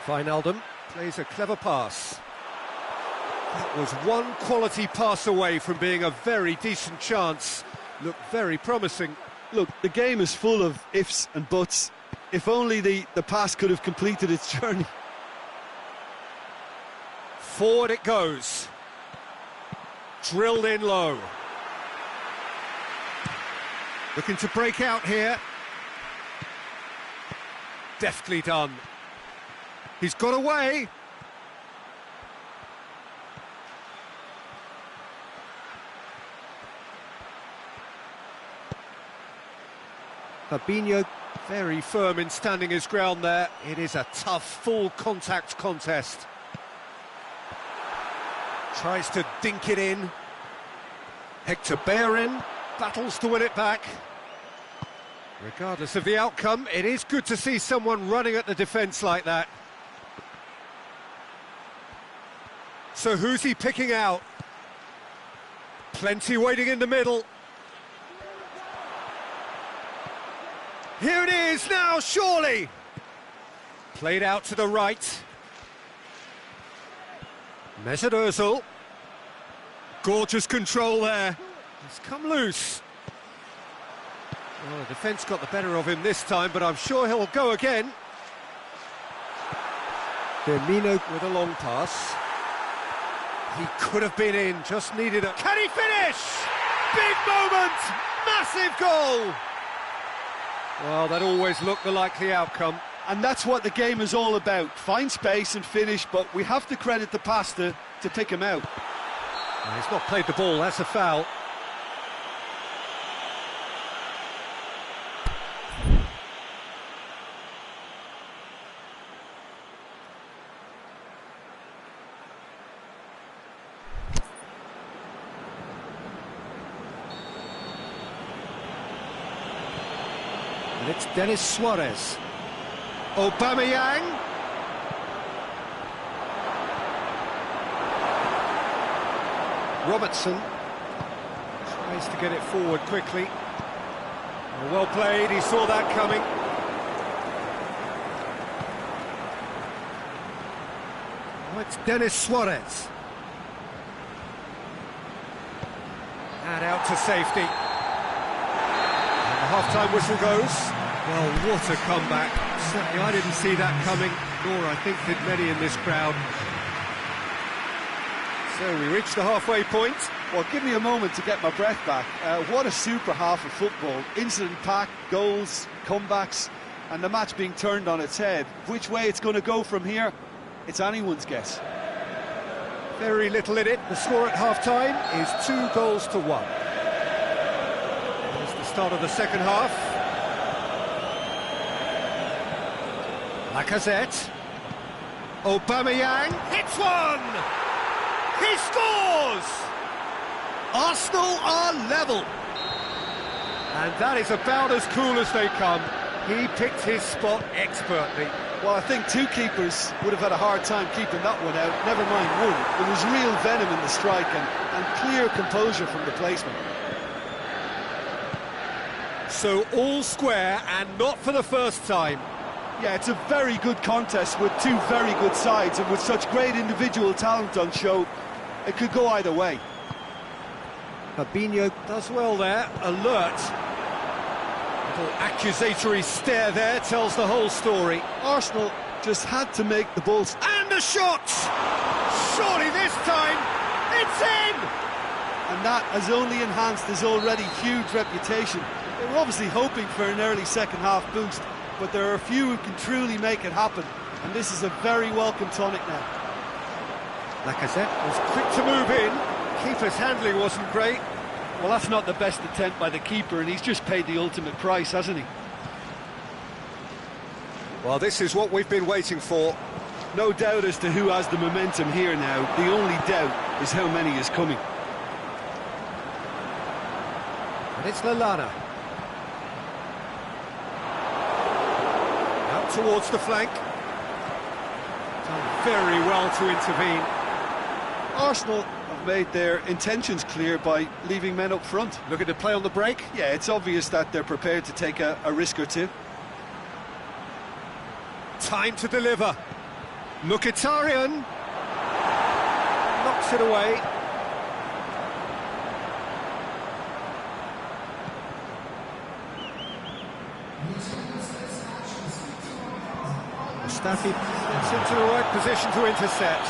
Wijnaldum plays a clever pass. That was one quality pass away from being a very decent chance. Looked very promising. Look, the game is full of ifs and buts. If only the pass could have completed its journey. Forward it goes. Drilled in low. Looking to break out here. Deftly done. He's got away. Fabinho very firm in standing his ground there. It is a tough full contact contest. Tries to dink it in. Hector Bellerin battles to win it back. Regardless of the outcome, it is good to see someone running at the defence like that. So who's he picking out? Plenty waiting in the middle. Here it is now, surely! Played out to the right. Mesut Ozil. Gorgeous control there. He's come loose. Well, the defence got the better of him this time, but I'm sure he'll go again. Firmino with a long pass. He could have been in, just needed a... Can he finish? Big moment! Massive goal! Well, that always looked the likely outcome. And that's what the game is all about. Find space and finish, but we have to credit the pass to pick him out. Well, he's not played the ball, that's a foul. And it's Denis Suarez. Aubameyang. Robertson tries to get it forward quickly. Well played, he saw that coming. Oh, it's Denis Suarez. And out to safety. And the half-time whistle goes. Well, what a comeback. Certainly I didn't see that coming, nor I think did many in this crowd. So we reach the halfway point. Well, give me a moment to get my breath back. What a super half of football. Incident-packed, goals, comebacks, and the match being turned on its head. Which way it's going to go from here, it's anyone's guess. Very little in it. The score at half-time is 2-1. There's the start of the second half. Lacazette. Aubameyang hits one! He scores! Arsenal are level. And that is about as cool as they come. He picked his spot expertly. Well, I think two keepers would have had a hard time keeping that one out, never mind one. There was real venom in the strike and clear composure from the placement. So all square, and not for the first time. Yeah, it's a very good contest with two very good sides, and with such great individual talent on show, it could go either way. Fabinho does well there, alert. Little accusatory stare there tells the whole story. Arsenal just had to make the balls. And a shot! Surely this time, it's in! And that has only enhanced his already huge reputation. They were obviously hoping for an early second-half boost, but there are a few who can truly make it happen, and this is a very welcome tonic now. Lacazette was quick to move in. Keeper's handling wasn't great. Well, that's not the best attempt by the keeper, and he's just paid the ultimate price, hasn't he? Well, this is what we've been waiting for. No doubt as to who has the momentum here now. The only doubt is how many is coming. And it's Lallana. Out towards the flank. Done very well to intervene. Arsenal have made their intentions clear by leaving men up front. Looking to play on the break. Yeah, it's obvious that they're prepared to take a risk or two. Time to deliver. Mkhitaryan knocks it away. Mustafi gets into the right position to intercept.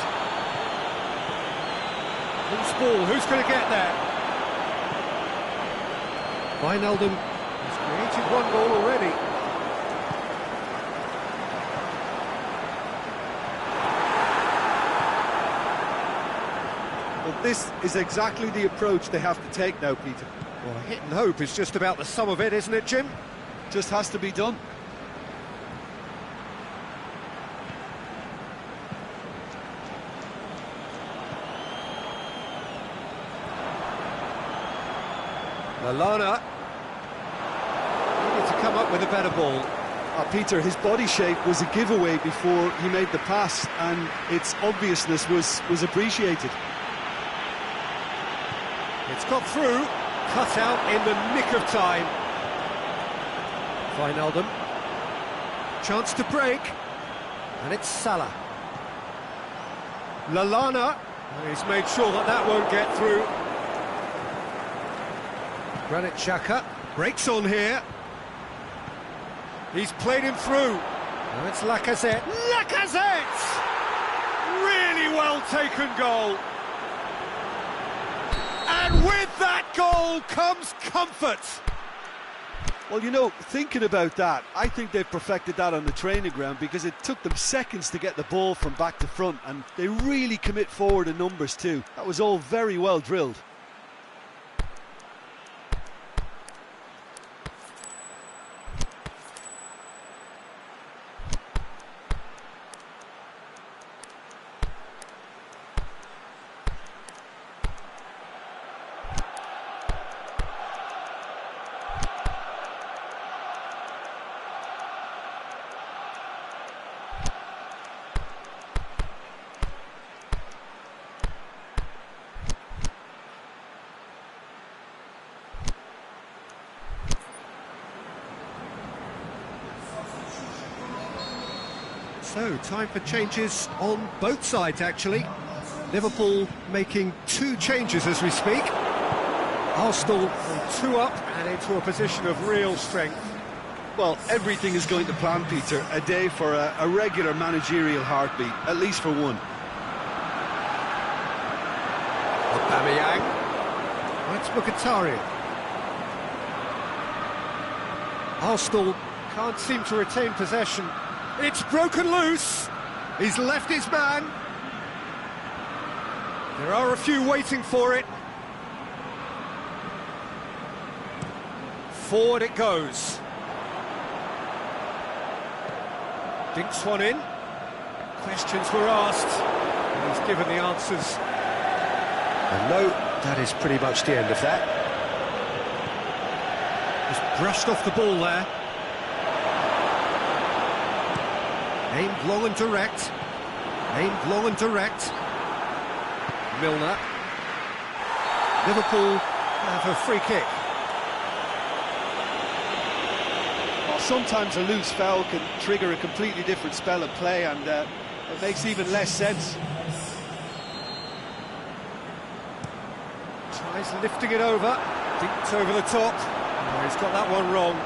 Loose ball, who's going to get there? Wijnaldum has created one goal already. Well, this is exactly the approach they have to take now, Peter. Well, hit and hope is just about the sum of it, isn't it, Jim? Just has to be done. Lallana needed to come up with a better ball. Peter, his body shape was a giveaway before he made the pass, and its obviousness was appreciated. It's got through, cut out in the nick of time. Wijnaldum. Chance to break. And it's Salah. Lallana. He's made sure that that won't get through. Granit Xhaka breaks on here. He's played him through. Now it's Lacazette. Lacazette! Really well taken goal. And with that goal comes comfort. Well, you know, thinking about that, I think they've perfected that on the training ground because it took them seconds to get the ball from back to front, and they really commit forward in numbers too. That was all very well drilled. So, time for changes on both sides, actually. Liverpool making 2 changes as we speak. Arsenal on 2 up and into a position of real strength. Well, everything is going to plan, Peter. A day for a regular managerial heartbeat, at least for one. Aubameyang. That's Mkhitaryan. Arsenal can't seem to retain possession. It's broken loose. He's left his man. There are a few waiting for it. Forward it goes. Dinks one in. Questions were asked. And he's given the answers. And no, that is pretty much the end of that. Just brushed off the ball there. Aimed long and direct. Aimed long and direct. Milner. Liverpool have a free kick. Well, sometimes a loose foul can trigger a completely different spell of play, and it makes even less sense. Tries lifting it over. Dinked over the top. Oh, he's got that one wrong.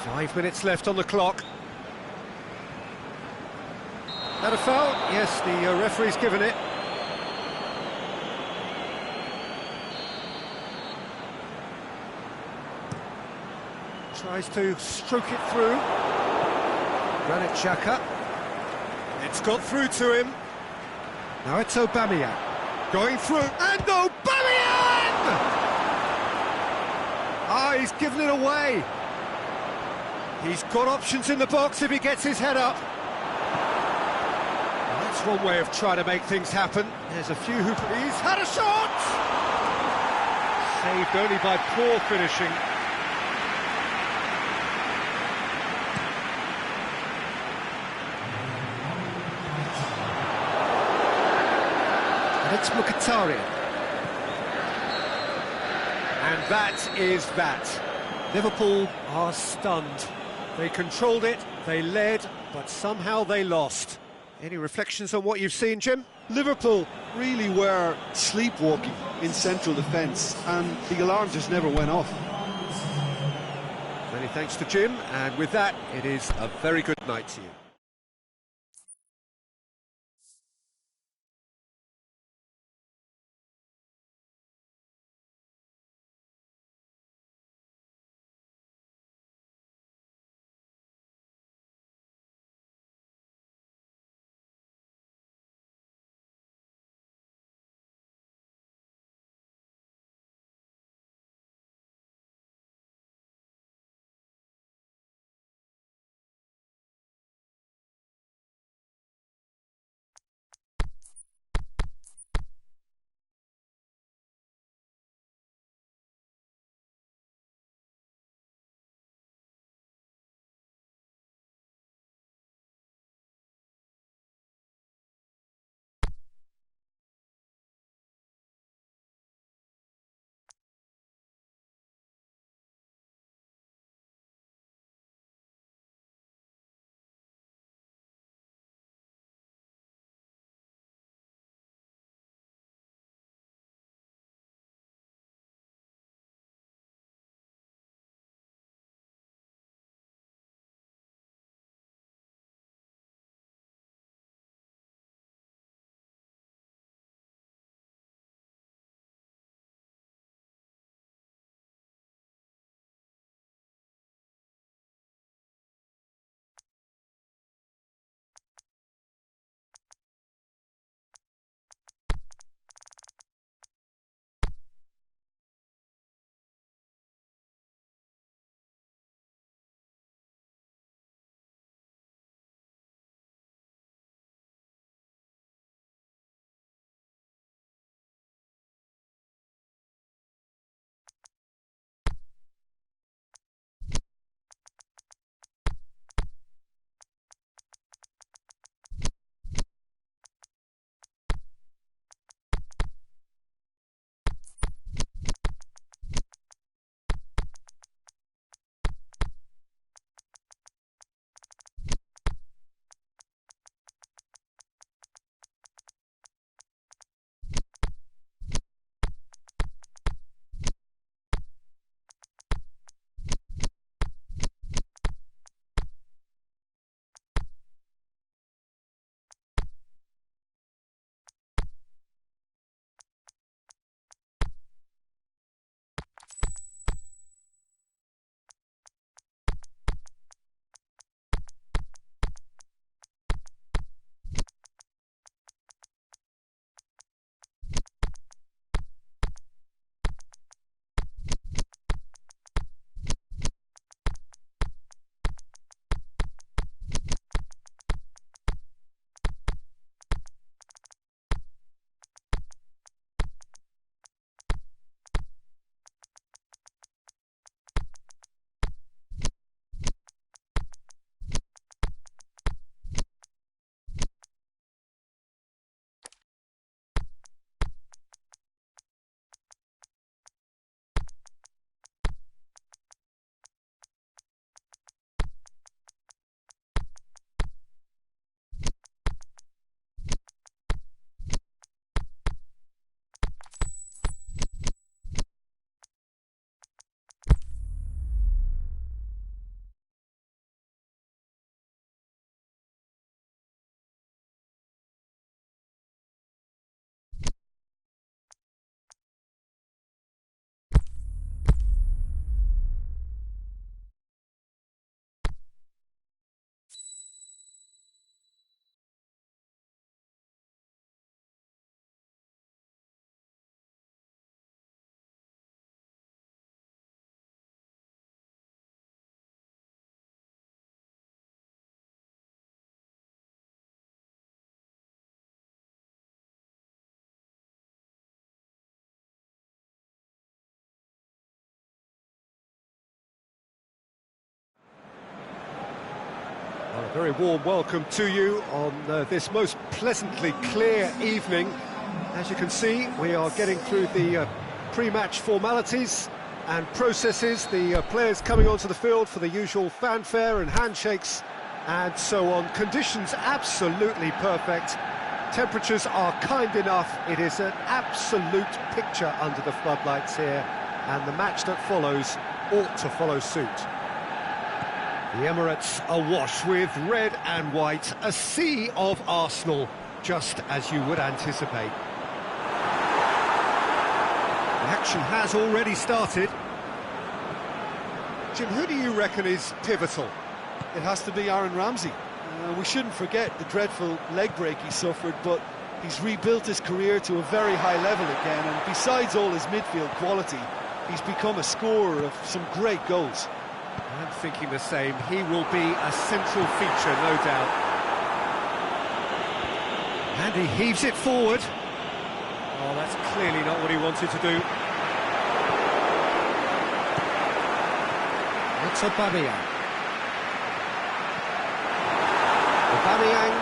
Five minutes left on the clock. That a foul? Yes, the referee's given it. Tries to stroke it through. Granit Xhaka. It's got through to him. Now it's Aubameyang. Going through, and Aubameyang! Ah, he's given it away. He's got options in the box if he gets his head up. Well, that's one way of trying to make things happen. There's a few who... He's had a shot! Saved only by poor finishing. And it's Mkhitaryan. And that is that. Liverpool are stunned. They controlled it, they led, but somehow they lost. Any reflections on what you've seen, Jim? Liverpool really were sleepwalking in central defence, and the alarm just never went off. Many thanks to Jim, and with that, it is a very good night to you. Well, a very warm welcome to you on this most pleasantly clear evening. As you can see, we are getting through the pre-match formalities and processes, the players coming onto the field for the usual fanfare and handshakes and so on. Conditions absolutely perfect. Temperatures are kind enough. It is an absolute picture under the floodlights here, and the match that follows ought to follow suit. The Emirates awash with red and white, a sea of Arsenal, just as you would anticipate. The action has already started. Jim, who do you reckon is pivotal? It has to be Aaron Ramsey. We shouldn't forget the dreadful leg break he suffered, but he's rebuilt his career to a very high level again, and besides all his midfield quality, he's become a scorer of some great goals. I'm thinking the same. He will be a central feature, no doubt. And he heaves it forward. Oh, that's clearly not what he wanted to do. It's Aubameyang. Aubameyang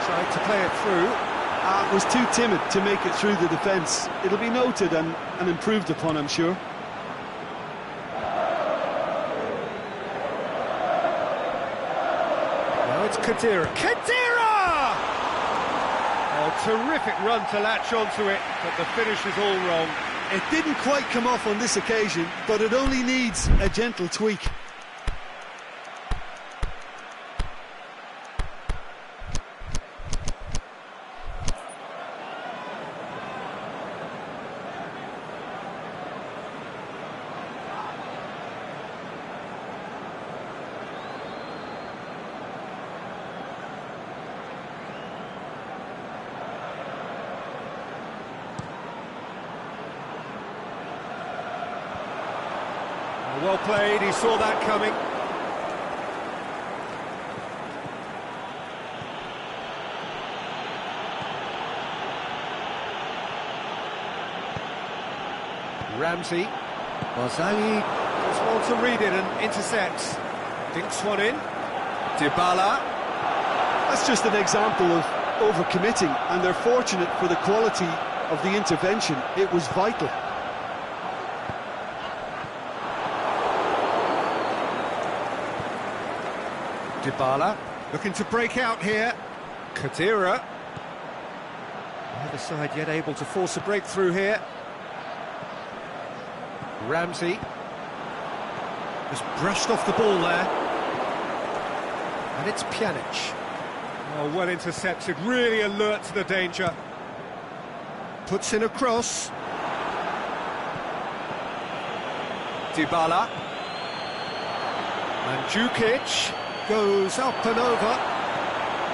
tried to play it through. Was too timid to make it through the defence. It'll be noted and improved upon, I'm sure. It's Khedira. Khedira! Oh, terrific run to latch onto it, but the finish is all wrong. It didn't quite come off on this occasion, but it only needs a gentle tweak. Well played, he saw that coming. Ramsey. Barzagli just wants to read it and intercepts. Dinks one in. Dybala. That's just an example of overcommitting, and they're fortunate for the quality of the intervention. It was vital. Dybala looking to break out here. Khedira. Neither side yet able to force a breakthrough here. Ramsey just brushed off the ball there. And it's Pjanic. Oh, well intercepted, really alert to the danger. Puts in a cross. Dybala. Mandzukic goes up and over.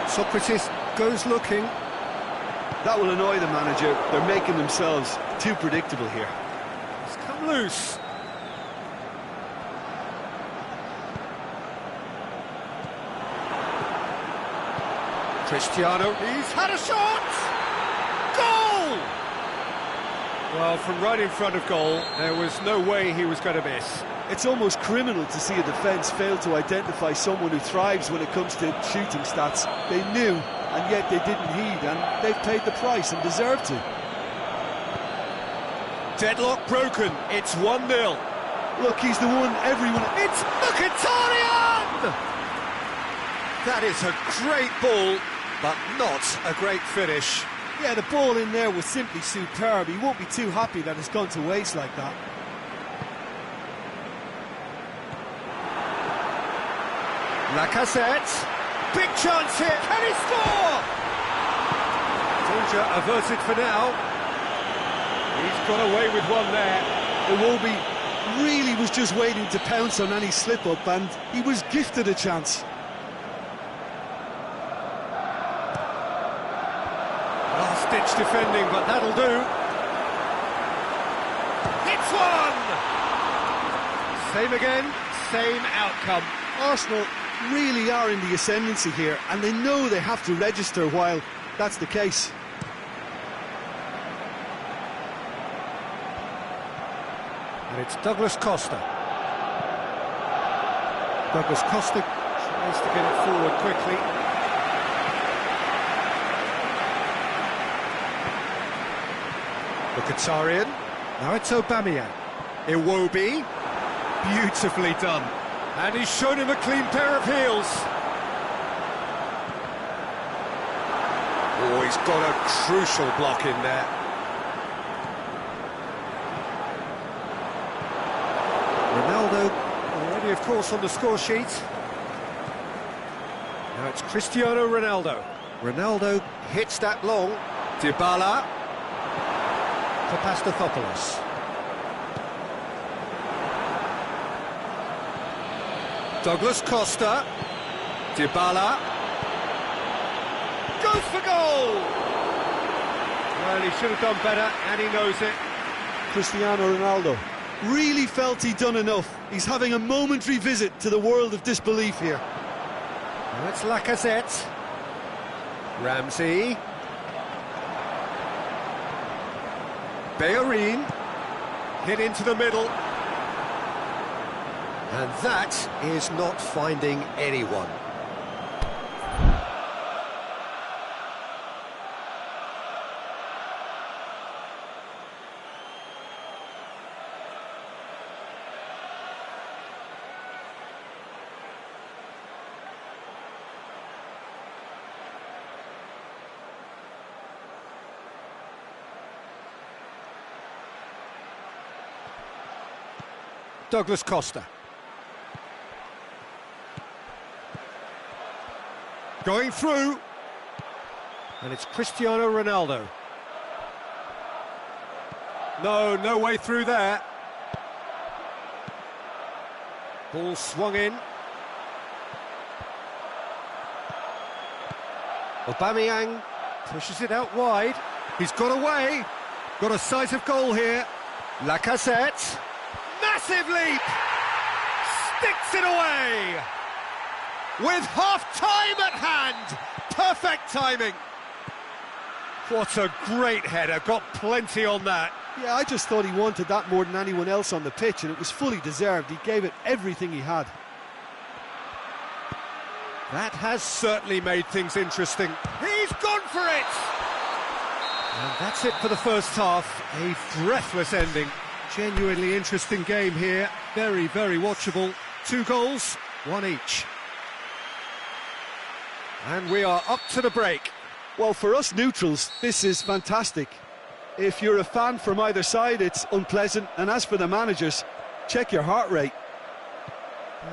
Socrates goes looking. That will annoy the manager. They're making themselves too predictable here. It's come loose. Cristiano, he's had a shot! Goal! Well, from right in front of goal, there was no way he was going to miss. It's almost criminal to see a defence fail to identify someone who thrives when it comes to shooting stats. They knew, and yet they didn't heed, and they've paid the price and deserve to. Deadlock broken, it's 1-0. Look, he's the one everyone... It's Mkhitaryan! That is a great ball, but not a great finish. Yeah, the ball in there was simply superb. He won't be too happy that it's gone to waste like that. Lacazette, big chance here, can he score? Danger averted for now. He's got away with one there. Iwobi really was just waiting to pounce on any slip-up, and he was gifted a chance. Last-ditch defending, but that'll do. It's one! Same again, same outcome. Arsenal really are in the ascendancy here, and they know they have to register while that's the case. And it's Douglas Costa. Douglas Costa Tries to get it forward quickly. Mkhitaryan. Now it's Aubameyang. Iwobi. Beautifully done. And he's shown him a clean pair of heels. Oh, he's got a crucial block in there. Ronaldo already, of course, on the score sheet. Now it's Cristiano Ronaldo. Ronaldo hits that long. Dybala. Papastathopoulos. Douglas Costa. Dybala. Goes for goal! Well, he should have done better, and he knows it. Cristiano Ronaldo really felt he'd done enough. He's having a momentary visit to the world of disbelief here. Now it's Lacazette. Ramsey. Bellerin. Hit into the middle. And that is not finding anyone. Douglas Costa. Going through. And it's Cristiano Ronaldo. No way through there. Ball swung in. Aubameyang pushes it out wide. He's got away. Got a sight of goal here. Lacazette. Massive leap! Sticks it away! With half-time at hand! Perfect timing! What a great header, got plenty on that. Yeah, I just thought he wanted that more than anyone else on the pitch, and it was fully deserved. He gave it everything he had. That has certainly made things interesting. He's gone for it! And that's it for the first half. A breathless ending. Genuinely interesting game here. Very, very watchable. 2 goals, 1 each. And we are up to the break. Well, for us neutrals, this is fantastic. If you're a fan from either side, it's unpleasant. And as for the managers, check your heart rate.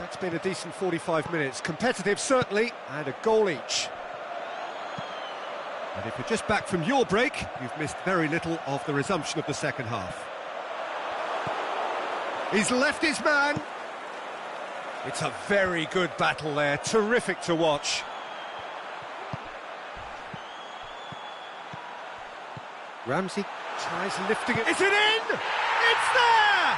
It's been a decent 45 minutes. Competitive, certainly, and a goal each. And if you're just back from your break, you've missed very little of the resumption of the second half. He's left his man. It's a very good battle there. Terrific to watch. Ramsey tries lifting it. Is it in? It's there!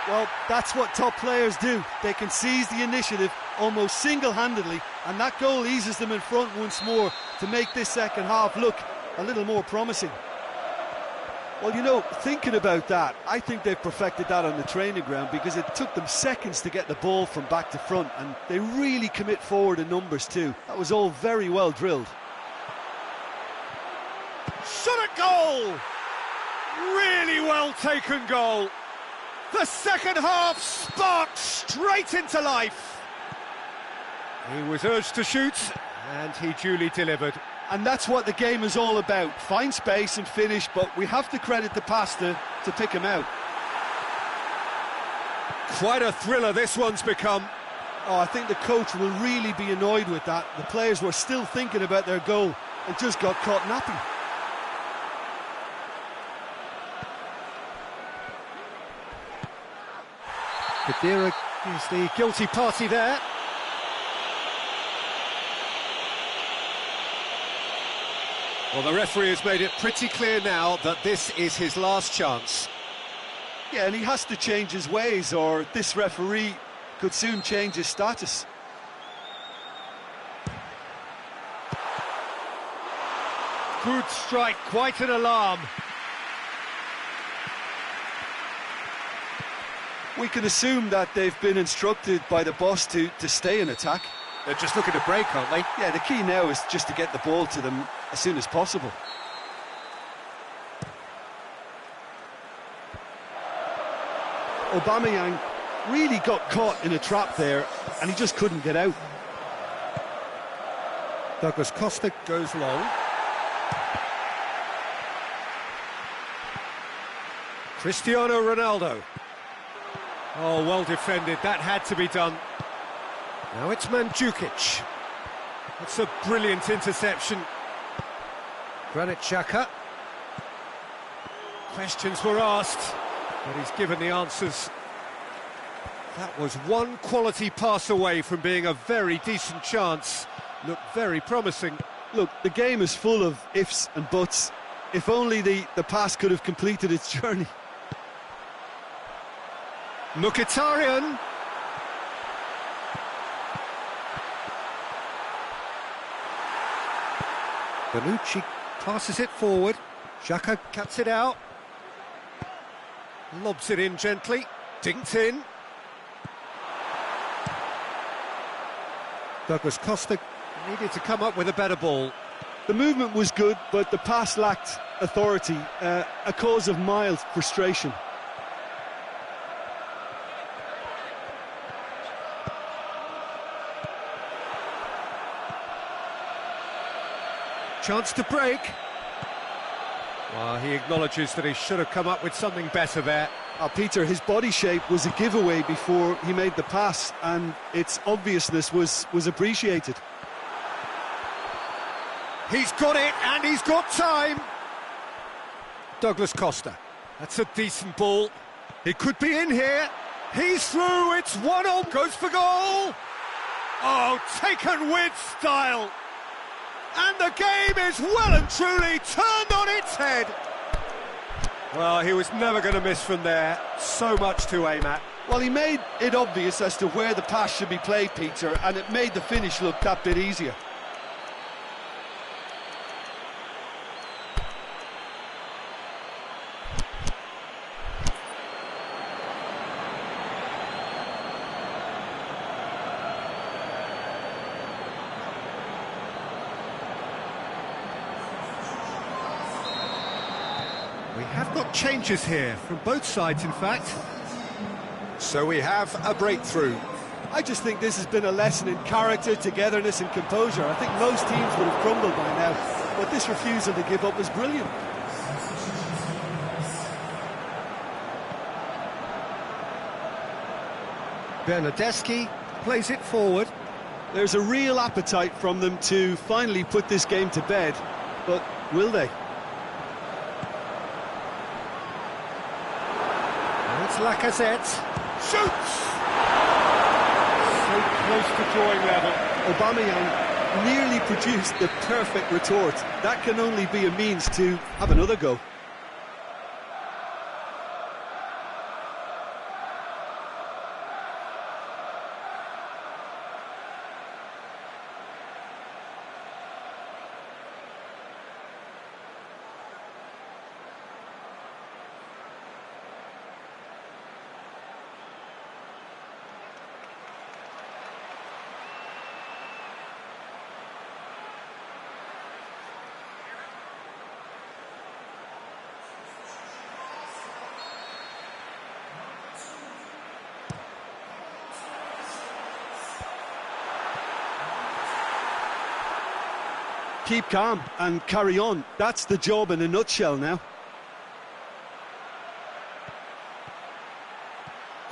Well, that's what top players do. They can seize the initiative almost single-handedly, and that goal eases them in front once more to make this second half look a little more promising. Well, you know, thinking about that, I think they've perfected that on the training ground because it took them seconds to get the ball from back to front, and they really commit forward in numbers too. That was all very well drilled. Shot at goal! Really well taken goal. The second half sparked straight into life. He was urged to shoot, and he duly delivered. And that's what the game is all about. Find space and finish, but we have to credit the passer to pick him out. Quite a thriller this one's become. Oh, I think the coach will really be annoyed with that. The players were still thinking about their goal and just got caught napping. Khedira is the guilty party there. Well, the referee has made it pretty clear now that this is his last chance. Yeah, and he has to change his ways, or this referee could soon change his status. Good strike, quite an alarm. We can assume that they've been instructed by the boss to stay in attack. They're just looking to break, aren't they? Yeah, the key now is just to get the ball to them as soon as possible. Aubameyang really got caught in a trap there, and he just couldn't get out. Douglas Costa goes long. Cristiano Ronaldo. Oh, well defended. That had to be done. Now it's Mandzukic. That's a brilliant interception. Granit Xhaka. Questions were asked, but he's given the answers. That was one quality pass away from being a very decent chance. Looked very promising. Look, the game is full of ifs and buts. If only the pass could have completed its journey. Mkhitaryan. Bonucci passes it forward. Xhaka cuts it out. Lobs it in gently. Dinked in. Douglas Costa needed to come up with a better ball. The movement was good, but the pass lacked authority, a cause of mild frustration. Chance to break. Well, he acknowledges that he should have come up with something better there. Peter, his body shape was a giveaway before he made the pass, and its obviousness was appreciated. He's got it, and he's got time. Douglas Costa. That's a decent ball. He could be in here. He's through. It's 1-0. Goes for goal. Oh, taken with style. And the game is well and truly turned on its head. Well, he was never going to miss from there. So much to aim at. Well, he made it obvious as to where the pass should be played, Peter, and it made the finish look that bit easier. We have got changes here, from both sides in fact. So we have a breakthrough. I just think this has been a lesson in character, togetherness and composure. I think most teams would have crumbled by now, but this refusal to give up was brilliant. Bernardeschi plays it forward. There's a real appetite from them to finally put this game to bed, but will they? It's Lacazette. Shoots! So close to drawing level. Aubameyang nearly produced the perfect retort. That can only be a means to have another go. Keep calm and carry on. That's the job in a nutshell now.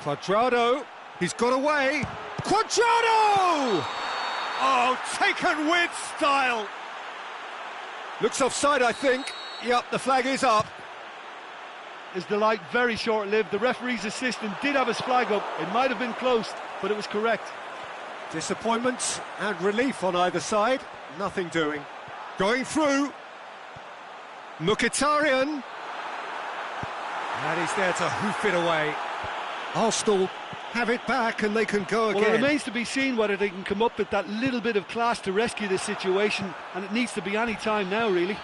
Cuadrado. He's got away. Cuadrado! Oh, taken with style. Looks offside, I think. Yep, the flag is up. His delight very short-lived. The referee's assistant did have his flag up. It might have been close, but it was correct. Disappointment and relief on either side. Nothing doing. Going through. Mkhitaryan. And he's there to hoof it away. Arsenal have it back and they can go again. Well, it remains to be seen whether they can come up with that little bit of class to rescue this situation, and it needs to be any time now, really.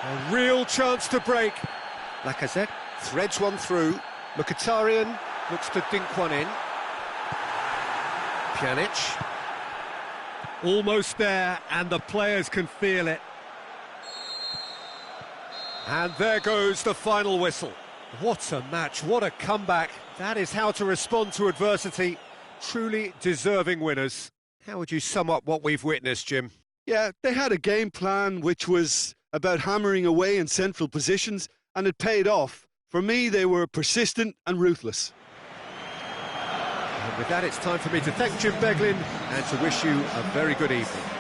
A real chance to break. Lacazette threads one through. Mkhitaryan Looks to dink one in. Pjanic. Almost there, and the players can feel it. And there goes the final whistle. What a match, what a comeback. That is how to respond to adversity. Truly deserving winners. How would you sum up what we've witnessed, Jim? Yeah, they had a game plan which was about hammering away in central positions, and it paid off. For me, they were persistent and ruthless. And with that, it's time for me to thank Jim Beglin and to wish you a very good evening.